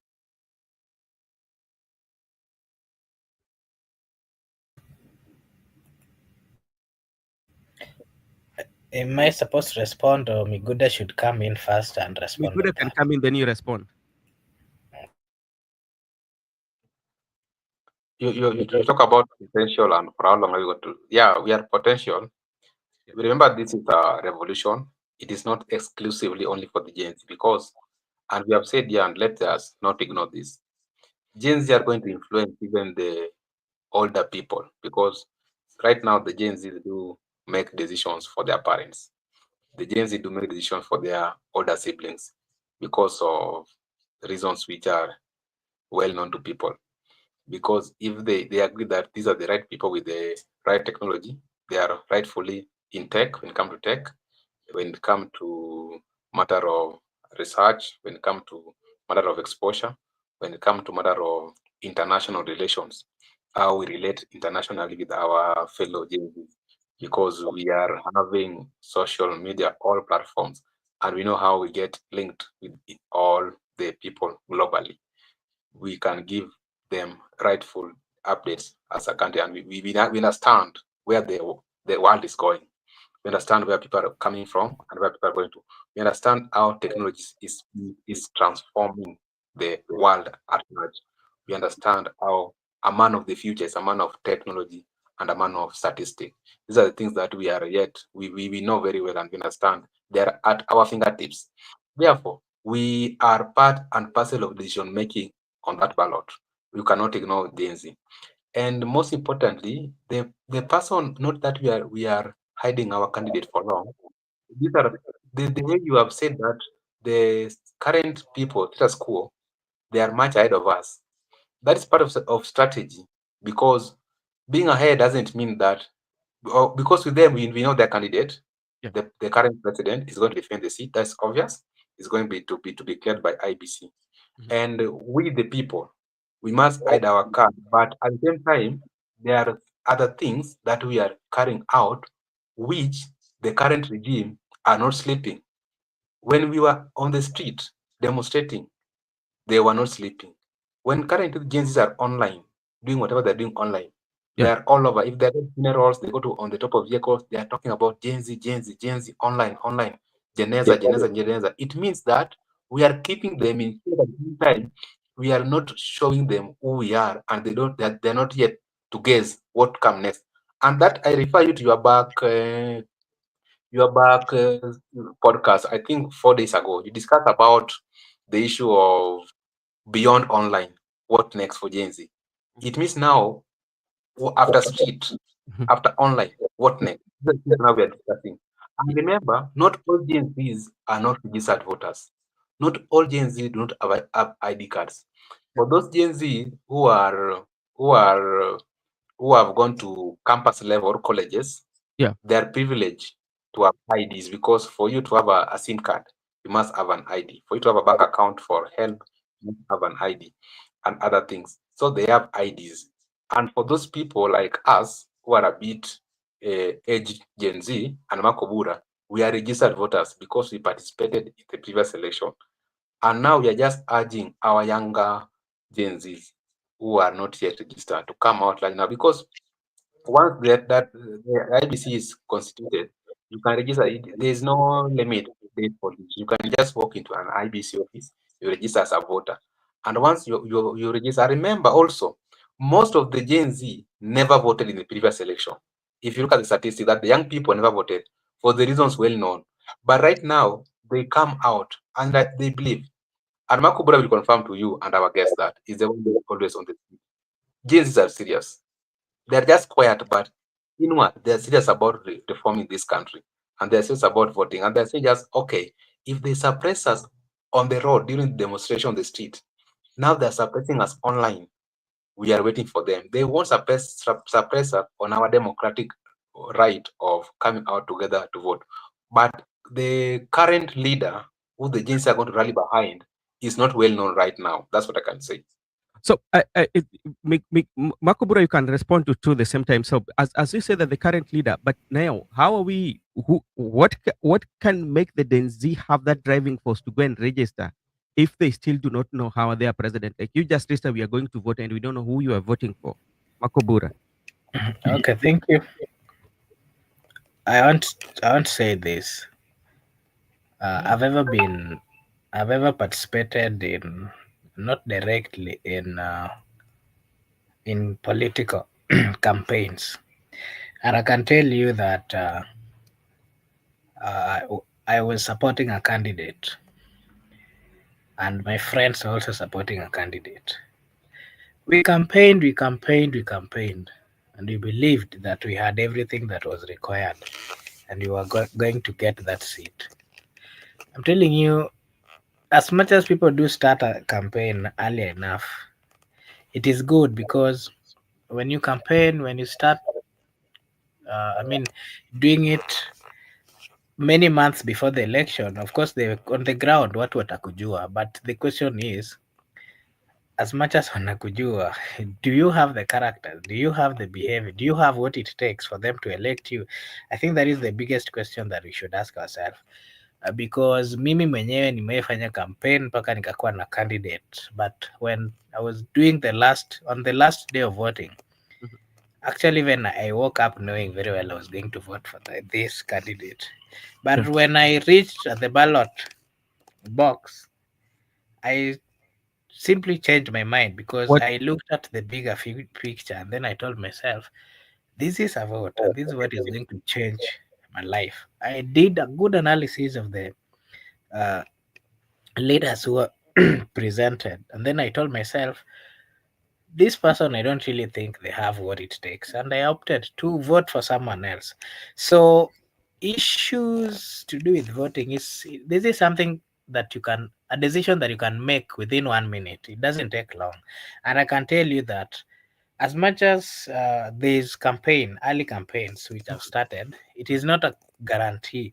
Am I supposed to respond, or Miguda should come in first and respond Mikuda on can that? come in, then you respond. You talk about potential and for how long are you going to? Yeah, we are potential. Remember, this is a revolution. It is not exclusively only for the Gen Z, because, and we have said, yeah, and let us not ignore this. Gen Z are going to influence even older people, because right now the Gen Z do make decisions for their parents. The Gen Z do make decisions for their older siblings because of reasons which are well known to people. Because if they agree that these are the right people with the right technology, they are rightfully in tech when it comes to tech, when it comes to matter of research, when it comes to matter of exposure, when it comes to matter of international relations, how we relate internationally with our fellow Gen Z, because we are having social media, all platforms, and we know how we get linked with all the people globally. We can give them rightful updates as a country, and we understand where the world is going. We understand where people are coming from and where people are going to. We understand how technology is transforming the world at large. We understand how a man of the future is a man of technology and a man of statistics. These are the things that we are yet we know very well, and we understand they are at our fingertips. Therefore, we are part and parcel of decision making on that ballot. You cannot ignore Gen Z. And most importantly, the person, not that we are hiding our candidate for long. These are the way you have said that the current people, status quo, they are much ahead of us. That is part of strategy, because being ahead doesn't mean that, because with them we know their candidate, Yeah. the current president is going to defend the seat. That's obvious. It's going to be cleared by IBC. Mhm. And we, the people, we must hide our card. But at the same time, there are other things that we are carrying out, which the current regime are not sleeping. When we were on the street demonstrating, they were not sleeping. When current Gen Zs are online, doing whatever they're doing online, Yeah. they're all over. If they're at funerals, they go to on the top of vehicles, they are talking about Gen Z, Gen Z, Gen Z, online, online, Geneza, Geneza, Geneza. It means that we are keeping them in check. At the same time, we are not showing them who we are, and they're not yet to guess what come next. And that I refer you to your back podcast. I think 4 days ago, you discussed about the issue of beyond online. What next for Gen Z? It means now, after street, Mhm. after online, what next? This is now we are discussing. And remember, not all Gen Zs are not registered voters. Not all Gen Z do not have ID cards. For those Gen Z who are who have gone to campus level colleges, Yeah. they are privileged to have IDs, because for you to have a SIM card, you must have an ID. For you to have a bank account for help, you must have an ID and other things. So they have IDs. And for those people like us who are a bit aged Gen Z and Makobura, we are registered voters because we participated in the previous election. And now we are just urging our younger Gen Zs who are not yet registered to come out right now, because once that the IBC is constituted, you can register it. There is no limit date for this. You can just walk into an IBC office, you register as a voter. And once you register, remember also, most of the Gen Z never voted in the previous election. If you look at the statistics, that the young people never voted for the reasons well known. But right now, they come out and that they believe. And Marco Bora will confirm to you and our guests that is the one who is always on the street. Gen Zs are serious. They're just quiet, but inward, they're serious about reforming this country. And they're serious about voting. And they're saying just, okay, if they suppress us on the road during the demonstration on the street, now they're suppressing us online. We are waiting for them. They won't suppress us on our democratic right of coming out together to vote. But the current leader, who the Gens are going to rally behind, is not well known right now. That's what I can say. So, Makobura, you can respond to two at the same time. So, as you say that the current leader, but now, how are we? What can make the Gen Z have that driving force to go and register if they still do not know how they are president? Like you just said, we are going to vote and we don't know who you are voting for. Makobura. Okay, thank you. I want to say this. I've ever participated in, not directly in political campaigns, and I can tell you that uh, I was supporting a candidate, and my friends are also supporting a candidate. We campaigned, and we believed that we had everything that was required and we were going to get that seat. I'm telling you, as much as people do start a campaign early enough, it is good because when you campaign, when you start, I mean, doing it many months before the election, of course, they on the ground, watu watakujua. But the question is, as much as wanakujua, do you have the character? Do you have the behavior? Do you have what it takes for them to elect you? I think that is the biggest question that we should ask ourselves. Because mimi mwenyewe nimefanya campaign mpaka nikakuwa na candidate, but when I was doing on the last day of voting, Mhm. actually when I woke up knowing very well I was going to vote for this candidate, but Sure. when I reached the ballot box, I simply changed my mind because What? I looked at the bigger picture and then I told myself, this is a vote and this is what is going to change my life. I did a good analysis of the uh, leaders who were presented, and then I told myself, this person, I don't really think they have what it takes, and I opted to vote for someone else. So issues to do with voting is this is something that you can a decision that you can make within 1 minute. It doesn't take long, and I can tell you that as much as these early campaigns which have started, it is not a guarantee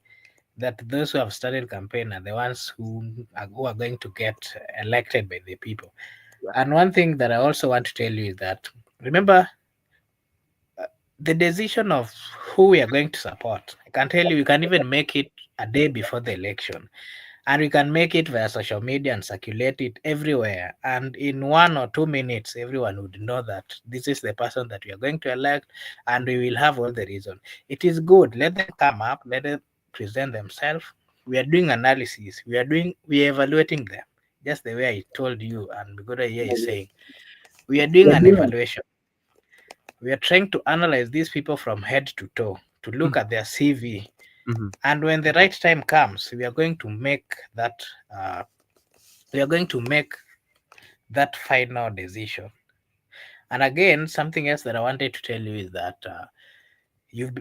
that those who have started campaign are the ones who are going to get elected by the people. Yeah. And one thing that I also want to tell you is that remember the decision of who we are going to support. I can tell you, we can even make it a day before the election, and we can make it via social media and circulate it everywhere. And in 1 or 2 minutes, everyone would know that this is the person that we are going to elect, and we will have all the reason. It is good. Let them come up. Let them present themselves. We are doing analysis. We are evaluating them. Just the way I told you, and Bigoda here is saying, we are doing an evaluation. We are trying to analyze these people from head to toe to look Mhm. at their CV, Mhm. and when the right time comes, we are going to make that. We are going to make that final decision. And again, something else that I wanted to tell you is that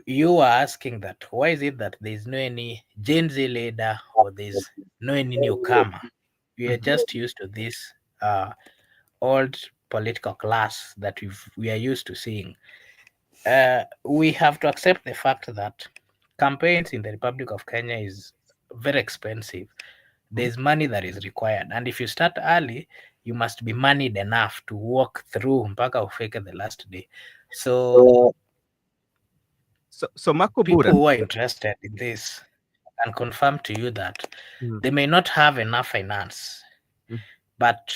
you are asking that why is it that there is no any Gen Z leader or there's no any newcomer? We are Mhm. just used to this old political class that we are used to seeing. We have to accept the fact that campaigns in the Republic of Kenya is very expensive. Mhm. There's money that is required, and if you start early, you must be moneyed enough to walk through mpaka ufike the last day. So So Makobura. people who are interested in this can confirm to you that Mhm. they may not have enough finance, Mhm. but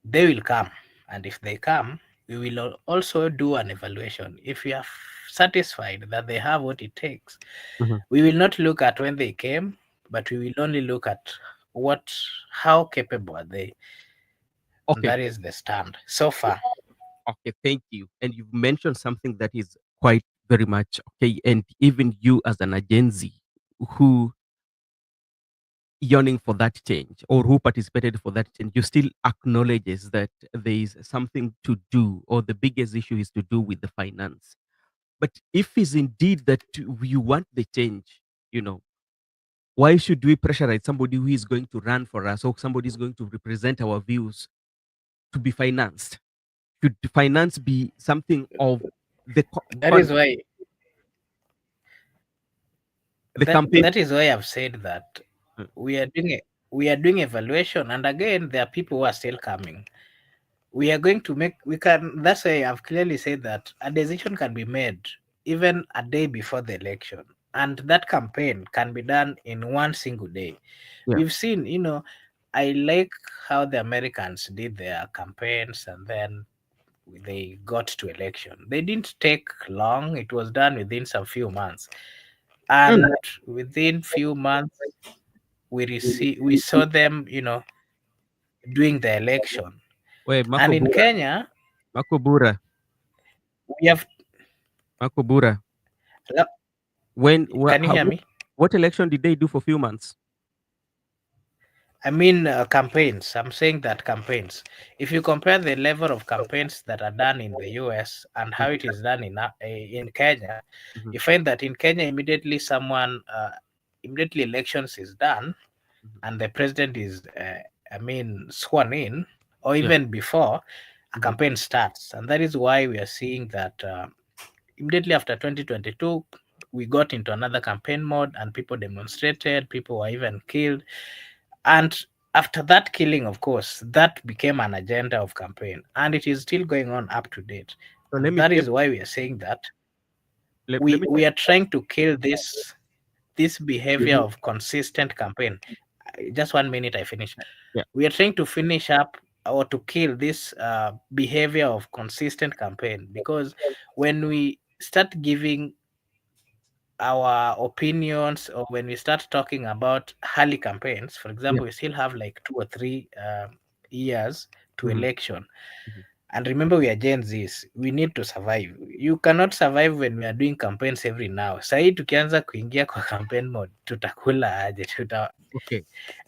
they will come, and if they come, we will also do an evaluation. If we are satisfied that they have what it takes, Mhm. we will not look at when they came, but we will only look at what how capable are they, and Okay. that is the stand so far. Okay. Thank you. And you've mentioned something that is quite very much okay. And even you, as an Gen Z, who yearning for that change or who participated for that change, you still acknowledges that there is something to do, or the biggest issue is to do with the finance. But if it's indeed that you want the change, you know, why should we pressurize somebody who is going to run for us or somebody is going to represent our views to be financed? Should finance be something of the That is why the that campaign? that is why I've said that Uh, we are doing it. We are doing evaluation, and again, there are people who are still coming. We are going to make. We can. That's why I've clearly said that a decision can be made even a day before the election, and that campaign can be done in one single day. yeah. We've seen, I like how the Americans did their campaigns, and then they got to election. They didn't take long. It was done within some few months, Mm. and within few months we saw them, doing the election. Wait, And in Kenya, Makobura, we have. Makobura. When, Can you how, hear me? what election did they do for few months? I mean, campaigns. I'm saying that campaigns. If you compare the level of campaigns that are done in the US and how it is done in Kenya, Mhm. you find that in Kenya, immediately elections is done Mhm. and the president is, sworn in, or Yeah. even before, a Mhm. campaign starts. And that is why we are seeing that immediately after 2022, we got into another campaign mode and people demonstrated, people were even killed. And after that killing, of course, that became an agenda of campaign and it is still going on up to date. So And that is why we are saying that let me we are trying to kill this behavior Mhm. of consistent campaign. Just 1 minute, I finish. Yeah. We are trying to finish up or to kill this behavior of consistent campaign, because when we start giving our opinions or when we start talking about early campaigns, for Yeah. example, we still have like 2 or 3 years to Mhm. election. Mhm. And remember, we are Gen Zs, we need to survive. You cannot survive when we are doing campaigns every now. Sahii tukianza kuingia kwa campaign mode, tutakula aje? Okay.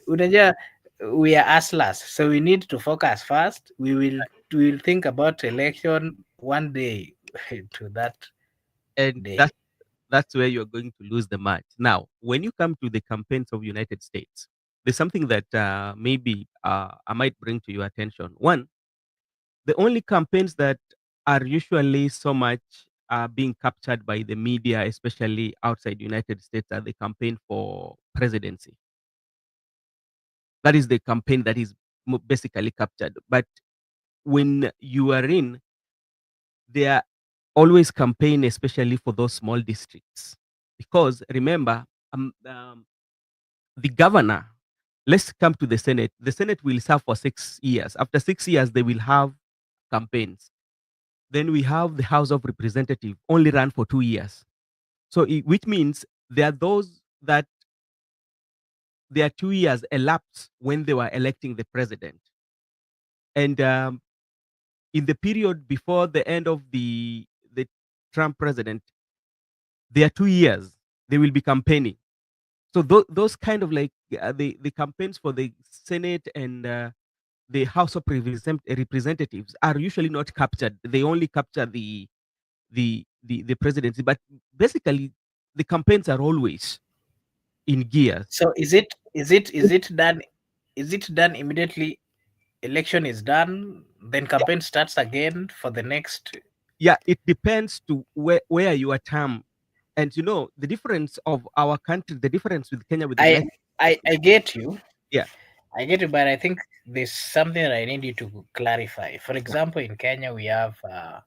Unajua, we are hustlers, so we need to focus first. We will think about election one day to that And day. that's where you're going to lose the match. Now, when you come to the campaigns of United States, there's something that maybe I might bring to your attention. One, the only campaigns that are usually so much being captured by the media, especially outside United States, are the campaign for presidency. That is the campaign that is basically captured. But when you are in, they are always campaign, especially for those small districts, because remember, the governor. Let's come to the Senate. The Senate will serve for 6 years. After 6 years, they will have campaigns. Then we have the House of Representatives only run for 2 years. So, which means there are those that their 2 years elapsed when they were electing the president. And in the period before the end of the Trump president, their 2 years, they will be campaigning. So those kind of like the campaigns for the Senate and the House of Representatives are usually not captured. They only capture the presidency. But basically, the campaigns are always in gears. So is it done immediately election is done, then campaign starts again for the next? Yeah, it depends to where your term. And you know the difference of our country, the difference with Kenya with the I United. I get you. Yeah, I get you, but I think there's something that I need you to clarify. For yeah, example, in Kenya, we have a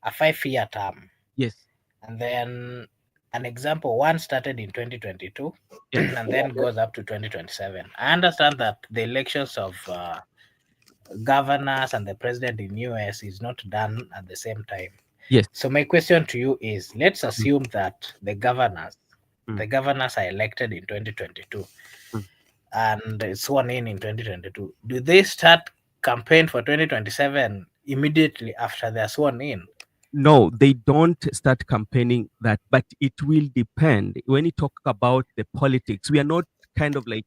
5-year term, yes, and then an example one started in 2022 yeah, and then goes up to 2027. I understand that the elections of governors and the president in US is not done at the same time. yes. So my question to you is, let's Mm, assume that the governors mm, the governors are elected in 2022 mm. and sworn in 2022. Do they start campaign for 2027 immediately after they're sworn in? No, they don't start campaigning that, but it will depend. When you talk about the politics, we are not kind of like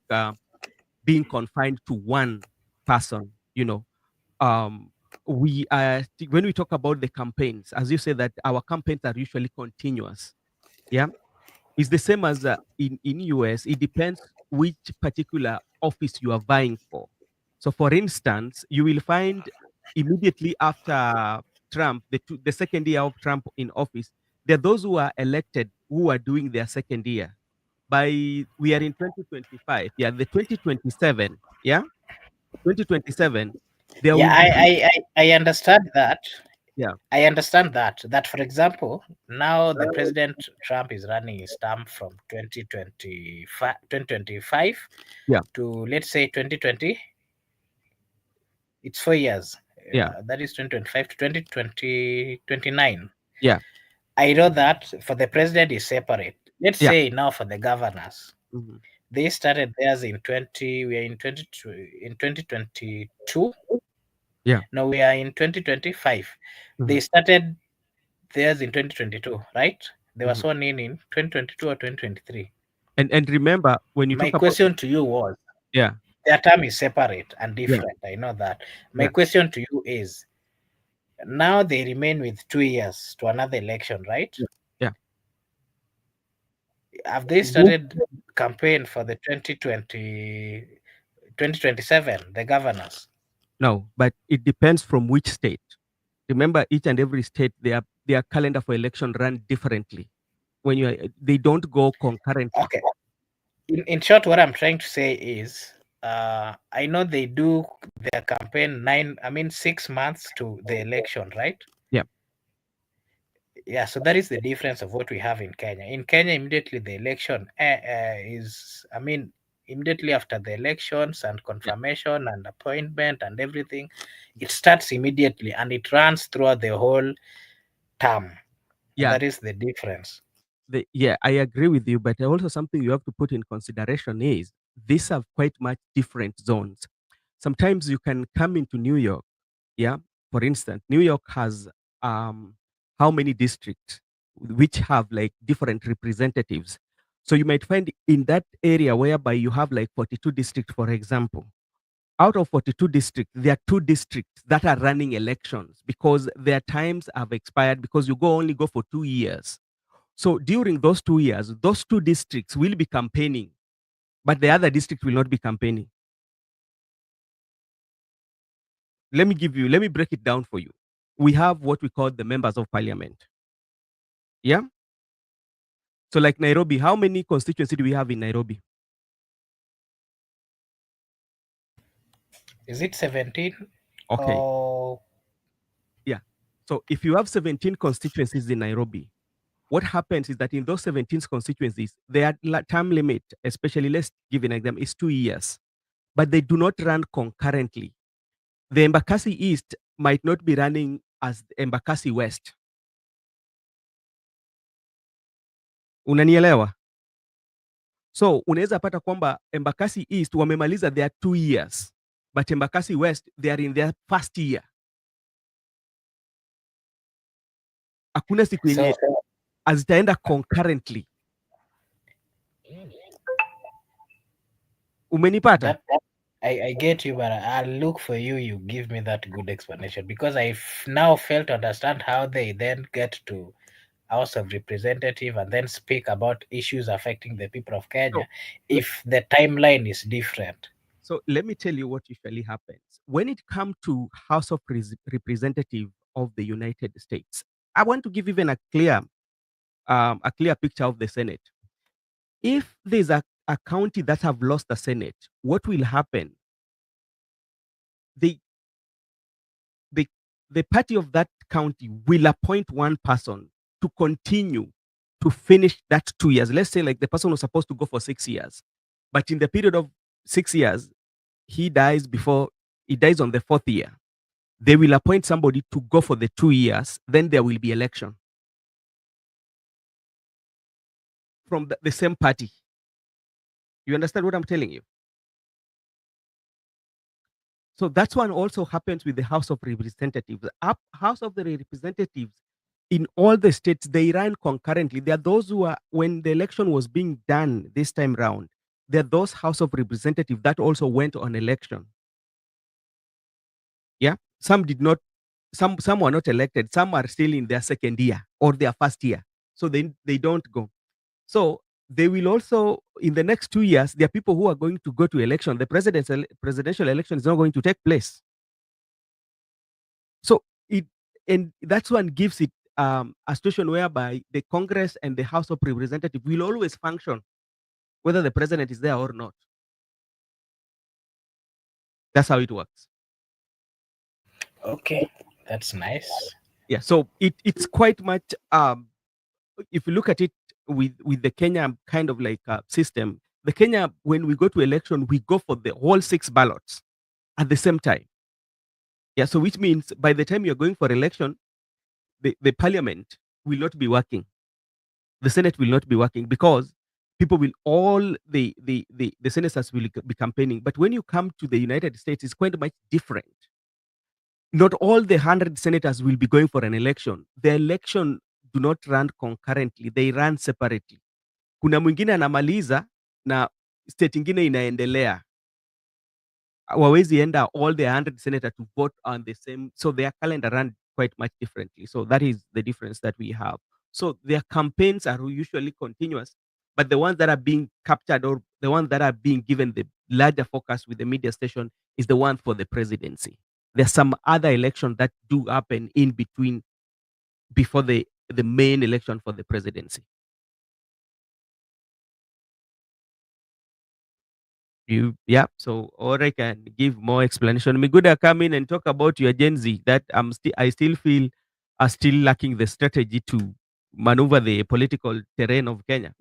being confined to one person. Um, we are when we talk about the campaigns, as you say, that our campaigns are usually continuous. Yeah, it's the same as in US. It depends which particular office you are vying for. So, for instance, you will find immediately after Trump, the second year of Trump in office, there are those who are elected who are doing their second year. By we are in 2025, yeah, the 2027, yeah, 2027, there Yeah, will be I understand that. yeah, I understand that, for example, now the President Trump is running his term from 2025 yeah, to, let's say, 2020. It's 4 years. yeah, That is 2025 to 2029. yeah, I know that for the president is separate. Let's yeah, say now for the governors, mhm, they started theirs in 20. We are in 2022. yeah, No, we are in 2025. mhm, They started theirs in 2022, right? They were mhm. sworn in 2022 or 2023. And remember when you My talk about question to you was, yeah, their term is separate and Yeah. different. I know that. My Yeah. question to you is, now they remain with 2 years to another election, right? Yeah. Yeah. Have they started campaign for the 2027, the governors? No, but it depends from which state. Remember, each and every state, their calendar for election run differently. When they don't go concurrently. Okay. In short, what I'm trying to say is, I know they do their campaign 6 months to the election, right? Yeah. Yeah, so that is the difference of what we have in Kenya. In Kenya, immediately the election immediately after the elections and confirmation and appointment and everything, it starts immediately and it runs throughout the whole term. Yeah. That is the difference. I agree with you, but also something you have to put in consideration is these are quite much different zones. Sometimes you can come into New York, yeah. For instance, New York has how many districts which have like different representatives. So you might find in that area whereby you have like 42 districts, for example. Out of 42 districts, there are 2 districts that are running elections because their times have expired because you only go for 2 years. So during those 2 years, those 2 districts will be campaigning, but the other district will not be campaigning. Let me break it down for you. We have what we call the members of parliament. Yeah. So like Nairobi, how many constituency do we have in Nairobi? Is it 17? Okay. Or Yeah. So if you have 17 constituencies in Nairobi, what happens is that in those 17 constituencies, their term limit, especially let's give an example, is 2 years, but they do not run concurrently. The Embakasi East might not be running as Embakasi West. Unanielewa? So unaweza pata kwamba Embakasi East wamemaliza their 2 years, but Embakasi West they are in their first year. Hakuna siku yenye hazitaenda concurrently. Umenipata? I get you, but I'll look for you. You give me that good explanation because I now fail to understand how they then get to House of Representative and then speak about issues affecting the people of Kenya if the timeline is different. So let me tell you what usually happens. When it comes to House of Representative of the United States, I want to give even a clear picture of the Senate. If there's a county that have lost the Senate, what will happen? The party of that county will appoint one person to continue to finish that 2 years. Let's say like the person was supposed to go for 6 years, but in the period of 6 years, he dies on the 4th year. They will appoint somebody to go for the 2 years, then there will be election from the same party. You understand what I'm telling you? So that's one also happens with the House of Representatives. House of the Representatives in all the states, they ran concurrently. There are those who are, when the election was being done this time round, there are those House of Representatives that also went on election. Yeah, some did not, some were not elected. Some are still in their second year or their first year, so they don't go. So they will also, in the next 2 years, there are people who are going to go to election. The presidential election is not going to take place. So that's one gives it a situation whereby the Congress and the House of Representatives will always function, whether the president is there or not. That's how it works. Okay, that's nice. Yeah, so it's quite much. If you look at it with the Kenya kind of like system, the Kenya, when we go to election, we go for the whole 6 ballots at the same time. Yeah, so which means by the time you're going for election, the parliament will not be working. The Senate will not be working because people will the senators will be campaigning. But when you come to the United States, it's quite much different. Not all the 100 senators will be going for an election. The election do not run concurrently, they run separately. Kuna mwingine anamaliza na state ingine inaendelea. Wawezi enda all the 100 senators to vote on the same, so their calendar run quite much differently. So that is the difference that we have. So their campaigns are usually continuous, but the ones that are being captured, or the ones that are being given the larger focus with the media station, is the one for the presidency. There's some other elections that do happen in between, before the main election for the presidency. Yeah. So, or I can give more explanation. Miguda, come in and talk about your Gen Z. That I still feel are still lacking the strategy to maneuver the political terrain of Kenya.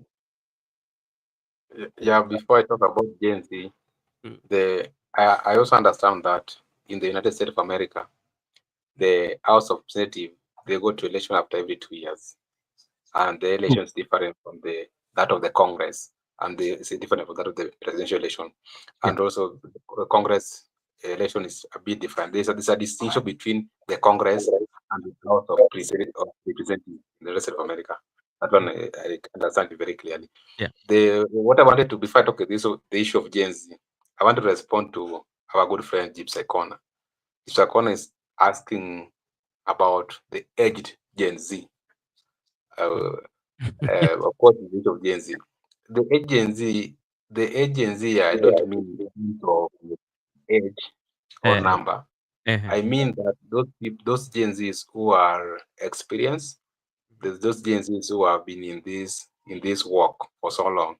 Yeah, before I talk about Gen Z, I also understand that in the United States of America, the House of Representatives, they go to election after every 2 years, and the election is different from that of the Congress, and it's different from that of the presidential election, and also the Congress election is a bit different. There's a distinction between the Congress and the House of Representatives in the rest of America. That one I understand it very clearly. Yeah. What I wanted to, before I talk about the issue of Gen Z, I want to respond to our good friend Gypsy Corner. Gypsy Corner is asking about the aged Gen Z. Of course, the age of Gen Z. The age Gen Z, I don't mean the age of age or number. I mean that those Gen Zs who are experienced, those Gen Zs who have been in this work for so long.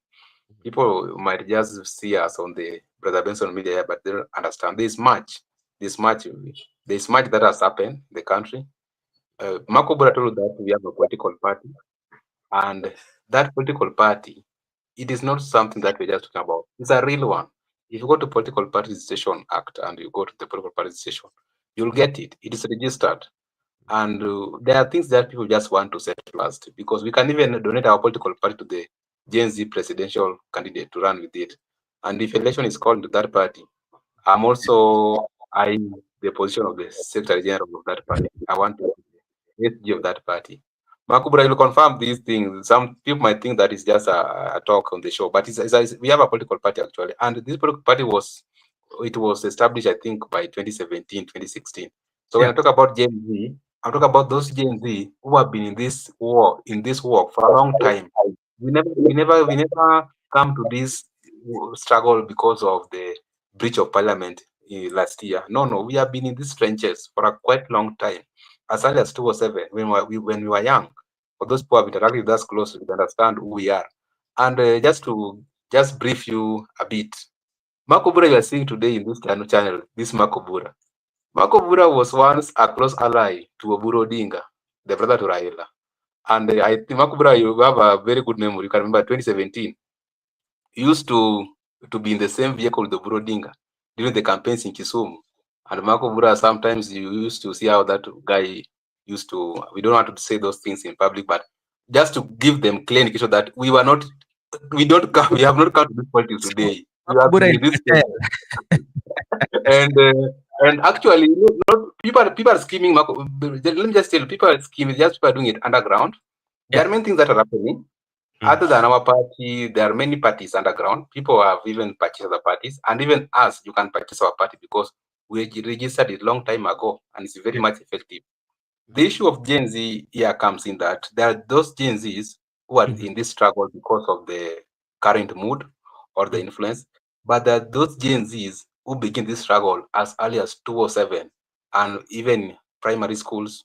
People might just see us on the Brother Benson media, but they don't understand. There's much that has happened in the country. Marco Bura told that we have a political party, and that political party, it is not something that we're just talking about. It's a real one. If you go to Political Party Registration Act and you go to the political party registration, you'll get it. It is registered. And there are things that people just want to set first, because we can even donate our political party to the Gen Z presidential candidate to run with it. And if election is called to that party, I'm also eyeing the position of the Secretary General of that party. I want to be the SG of that party. Makubra will confirm these things. Some people might think that it's just a talk on the show, but we have a political party actually, and this political party was established, I think, by 2017, 2016. So when I talk about Gen Z, I'm talking about those Gen Z who have been in this work for a long time. We never come to this struggle because of the breach of parliament last year. No, we have been in these trenches for a quite long time, as early as 2007 when we were young. For those who have interacted with us closely, to understand who we are. And just brief you a bit. Marco Bura you are seeing today in this channel, this Marco Bura. Marco Bura was once a close ally to Oburu Odinga, the brother to Raila. And I think Marco Bura, you have a very good memory. You can remember 2017. You used to be in the same vehicle with Oburu Odinga during the campaigns in Kisumu. And Marco Bura, sometimes you used to see how that guy used to, we don't want to say those things in public, but just to give them clear indication that we have not come to this politics today. We have been in this and actually, people are scheming. Let me just tell you, people are scheming. Just people are doing it underground. There are many things that are happening. Other than our party, there are many parties underground. People have even purchased other parties, and even us, you can purchase our party because we registered it long time ago, and it's very much effective. The issue of Gen Z here comes in that there are those Gen Zs who are in this struggle because of the current mood or the influence, but there are those Gen Zs who begin this struggle as early as 2007, and even primary schools,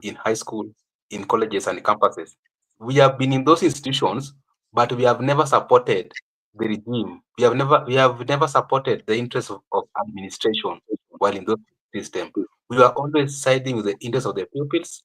in high school, in colleges and campuses. We have been in those institutions, but we have never supported the regime. We have never supported the interests of administration while in those systems. We were always siding with the interests of the pupils.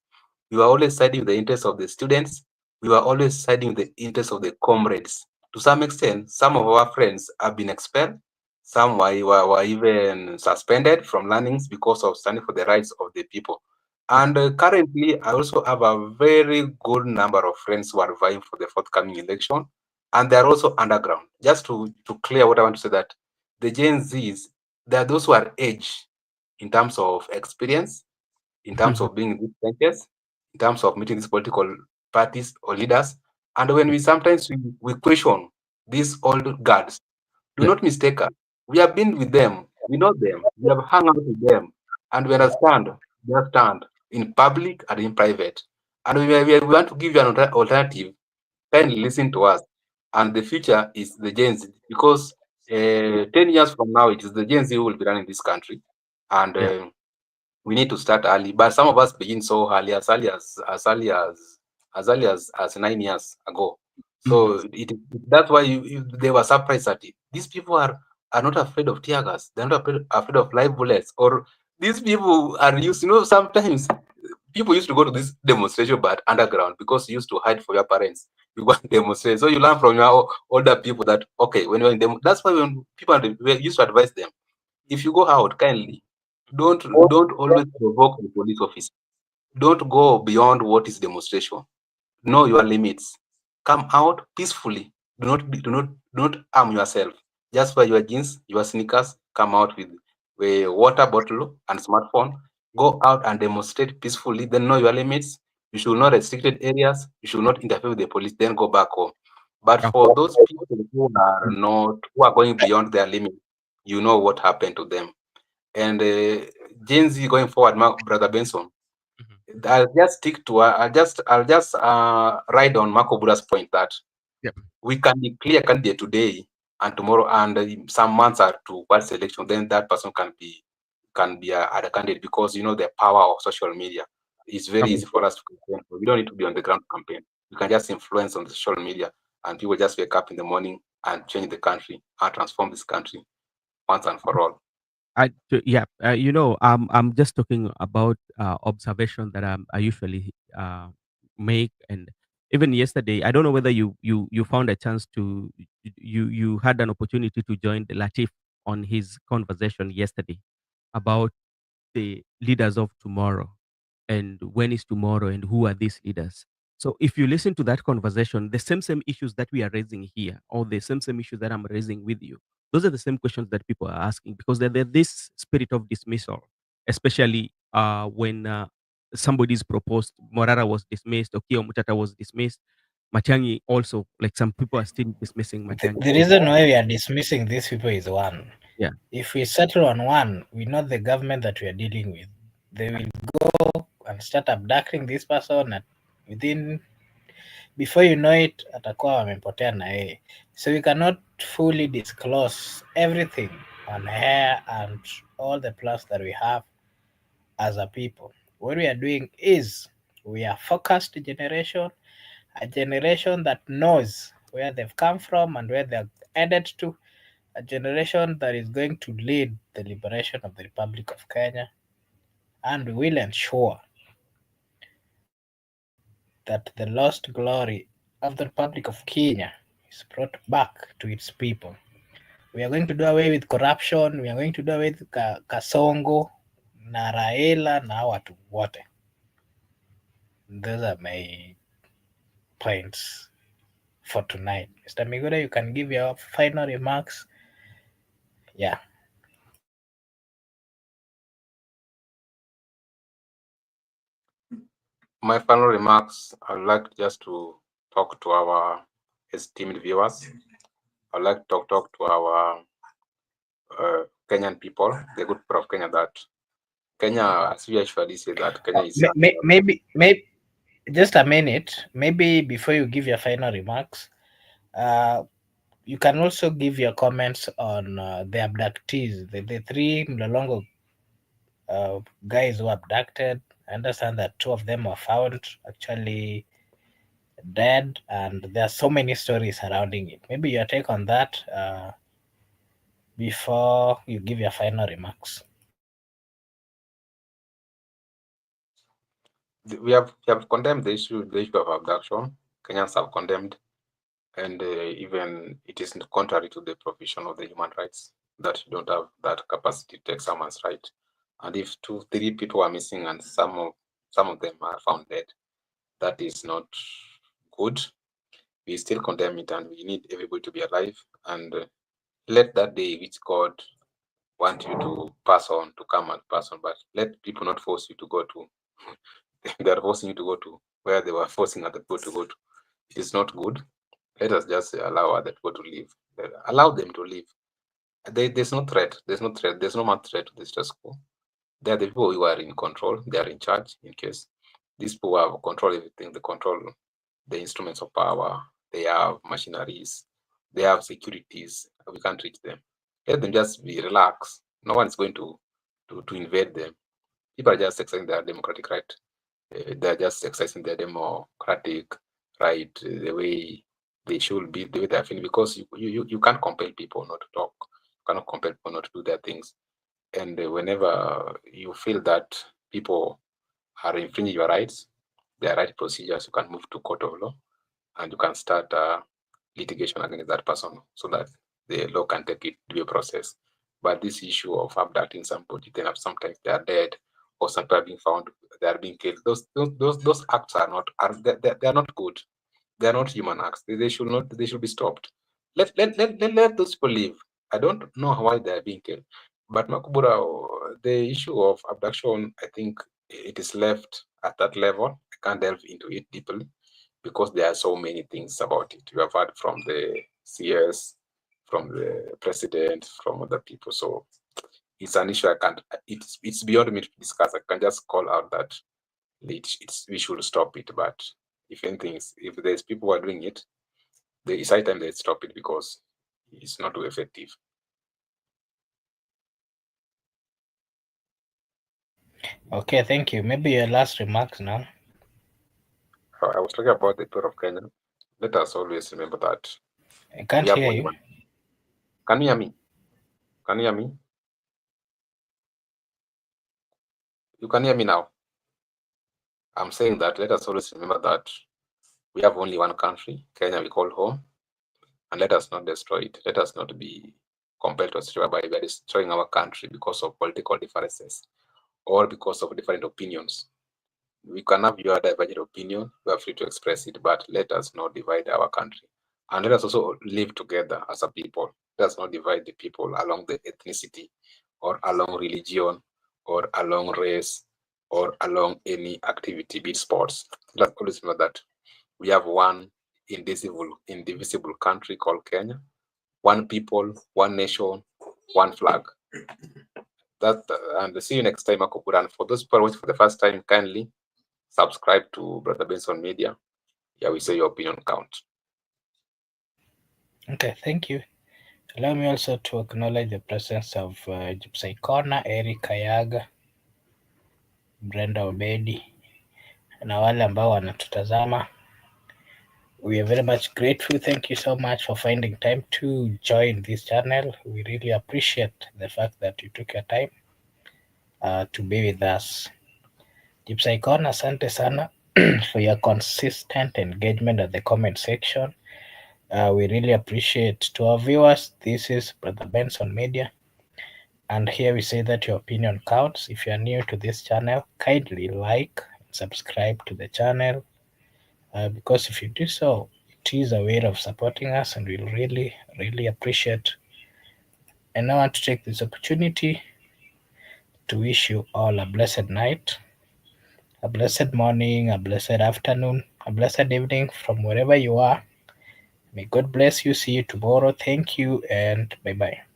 We were always siding with the interests of the students. We were always siding with the interests of the comrades. To some extent, some of our friends have been expelled. Some were even suspended from learnings because of standing for the rights of the people. And currently, I also have a very good number of friends who are vying for the forthcoming election, and they're also underground. Just to clear what I want to say, that the Gen Zs, there are those who are aged in terms of experience, in terms of being in these trenches, in terms of meeting these political parties or leaders. And when we sometimes we question these old guards, do not mistake us. We have been with them We know them. We have hung out with them, and we understand their stand in public and in private. And we want to give you an alternative. Kindly listen to us. And the future is the Gen Z, because 10 years from now, it is the Gen Z who will be running this country. And Yeah. we need to start early. But some of us begin so early, as 9 years ago. So that's why they were surprised that these people are not afraid of tear gas. They're not afraid of live bullets. Or these people are used. Sometimes people used to go to this demonstration, but underground, because you used to hide from your parents. You go and demonstrate. So you learn from your older people that okay, when you're in them, that's why when we used to advise them, if you go out, kindly don't always provoke the police officer. Don't go beyond what is demonstration. Know your limits. Come out peacefully. Do not harm yourself. Just wear your jeans, your sneakers. Come out with a water bottle and smartphone. Go out and demonstrate peacefully. Then know your limits. You should not restricted areas. You should not interfere with the police. Then go back home. But Yeah. for those people who are going beyond their limit, you know what happened to them. And Gen Z going forward, Brother Benson, Mhm. I'll just stick to I'll just ride on Marco Bura's point that Yep. we can declare candidate today and tomorrow, and some months are to what's election, then that person can be a candidate, because the power of social media. It's very Okay. easy for us to campaign. We don't need to be on the ground to campaign. We can just influence on the social media, and people just wake up in the morning and change the country and transform this country once and for all. Yeah, I'm just talking about observation that I usually make, and even yesterday, I don't know whether you found a chance to you had an opportunity to join the Latif on his conversation yesterday about the leaders of tomorrow, and when is tomorrow, and who are these leaders. So if you listen to that conversation, the same issues that we are raising here, or the same issues that I'm raising with you, those are the same questions that people are asking, because there's this spirit of dismissal, especially when somebody is proposed. Morara was dismissed, Okio Mutata was dismissed, Matiangi also, like some people are still dismissing Matiangi The also. reason why we are dismissing these people is one. Yeah. If we settle on one, we know the government that we are dealing with. They will go and start abducting this person, and within before you know it, atakuwa wamepotea na yeye. So we cannot fully disclose everything on air and all the plans that we have as a people. What we are doing is we are focused generation, a generation that knows where they've come from and where they're headed to, a generation that is going to lead the liberation of the Republic of Kenya, and we will ensure that the lost glory of the Republic of Kenya is brought back to its people. We are going to do away with corruption. We are going to do away with Kasongo na Raila na watu wote. Those are my points for tonight. Mr. Migura, you can give your final remarks. Yeah. My final remarks, I'd like just to talk to our esteemed viewers. I'd like to talk to our Kenyan people, the good people of Kenya, that Kenya, as we actually say, that Kenya is Maybe just a minute. Maybe before you give your final remarks, you can also give your comments on the abductees, the three Mlolongo guys who abducted. I understand that two of them were found actually dead, and there are so many stories surrounding it. Maybe your take on that before you give your final remarks. we have condemned the issue of abduction. Kenyans have condemned, and even it is contrary to the provision of the human rights that you don't have that capacity to take someone's right. And if 2-3 people are missing and some of them are found dead, that is not good. We still condemn it, and we need everybody to be alive, and let that day which God want you to pass on to come and pass on, but let people not force you to go to they are forcing you to go to where they were forcing other people to go to. It is not good. Let us just allow other people to live. Allow them to live. there's no threat. There's no threat. There's no more threat to the status quo. They are the people who are in control. They are in charge in case these people have control everything. They control the instruments of power. They have machineries. They have securities. We can't reach them. Let them just be relaxed. No one is going to invade them. People are just exercising their democratic right. They're just exercising their democratic right the way they should be, the way they're feeling, because you can't compel people not to talk. You cannot compel people not to do their things. And whenever you feel that people are infringing your rights, there are right procedures. You can move to court of law and you can start litigation against that person so that the law can take it to a process. But this issue of abducting somebody, then sometimes they are dead, or some people are being found, they are being killed. Those acts are not they are not good. They are not human acts. They should not. They should be stopped. Let those people live. I don't know why they are being killed. But Makubura, the issue of abduction, I think it is left at that level. I can't delve into it deeply because there are so many things about it. You have heard from the CS, from the president, from other people. So it's an issue I can't. It's beyond me to discuss. I can just call out that we should stop it. But if anything, if there's people who are doing it, it's high time they stop it because it's not too effective. Okay, thank you. Maybe your last remarks now. I was talking about the people of Kenya. Let us always remember that I can't we have hear only you. one. Can you hear me? Can you hear me? You can hear me now. I'm saying that let us always remember that we have only one country, Kenya, we call home, and let us not destroy it. Let us not be compelled to destroy by destroying our country because of political differences or because of different opinions. We can have your divergent opinion, we are free to express it, but let us not divide our country. And let us also live together as a people. Let us not divide the people along the ethnicity or along religion or along race or along any activity, be it sports. Let us always remember that we have one indivisible country called Kenya, one people, one nation, one flag. That and see you next time, Akokura. And for those people watching for the first time, kindly subscribe to Brother Benson Media. Yeah, we say your opinion count. Okay, thank you. Allow me also to acknowledge the presence of Gypsy Corner, Eric Kayaga, Brenda Obedi na wale ambao wanatutazama. We are very much grateful. Thank you so much for finding time to join this channel. We really appreciate the fact that you took your time to be with us. Gypsy Corner, asante sana for your consistent engagement at the comment section. We really appreciate to our viewers. This is Brother Benson Media. And here we say that your opinion counts. If you are new to this channel, kindly like and subscribe to the channel because if you do so, it is a way of supporting us and we'll really, really appreciate. And I want to take this opportunity to wish you all a blessed night, a blessed morning, a blessed afternoon, a blessed evening from wherever you are. May God bless you. See you tomorrow. Thank you and bye bye.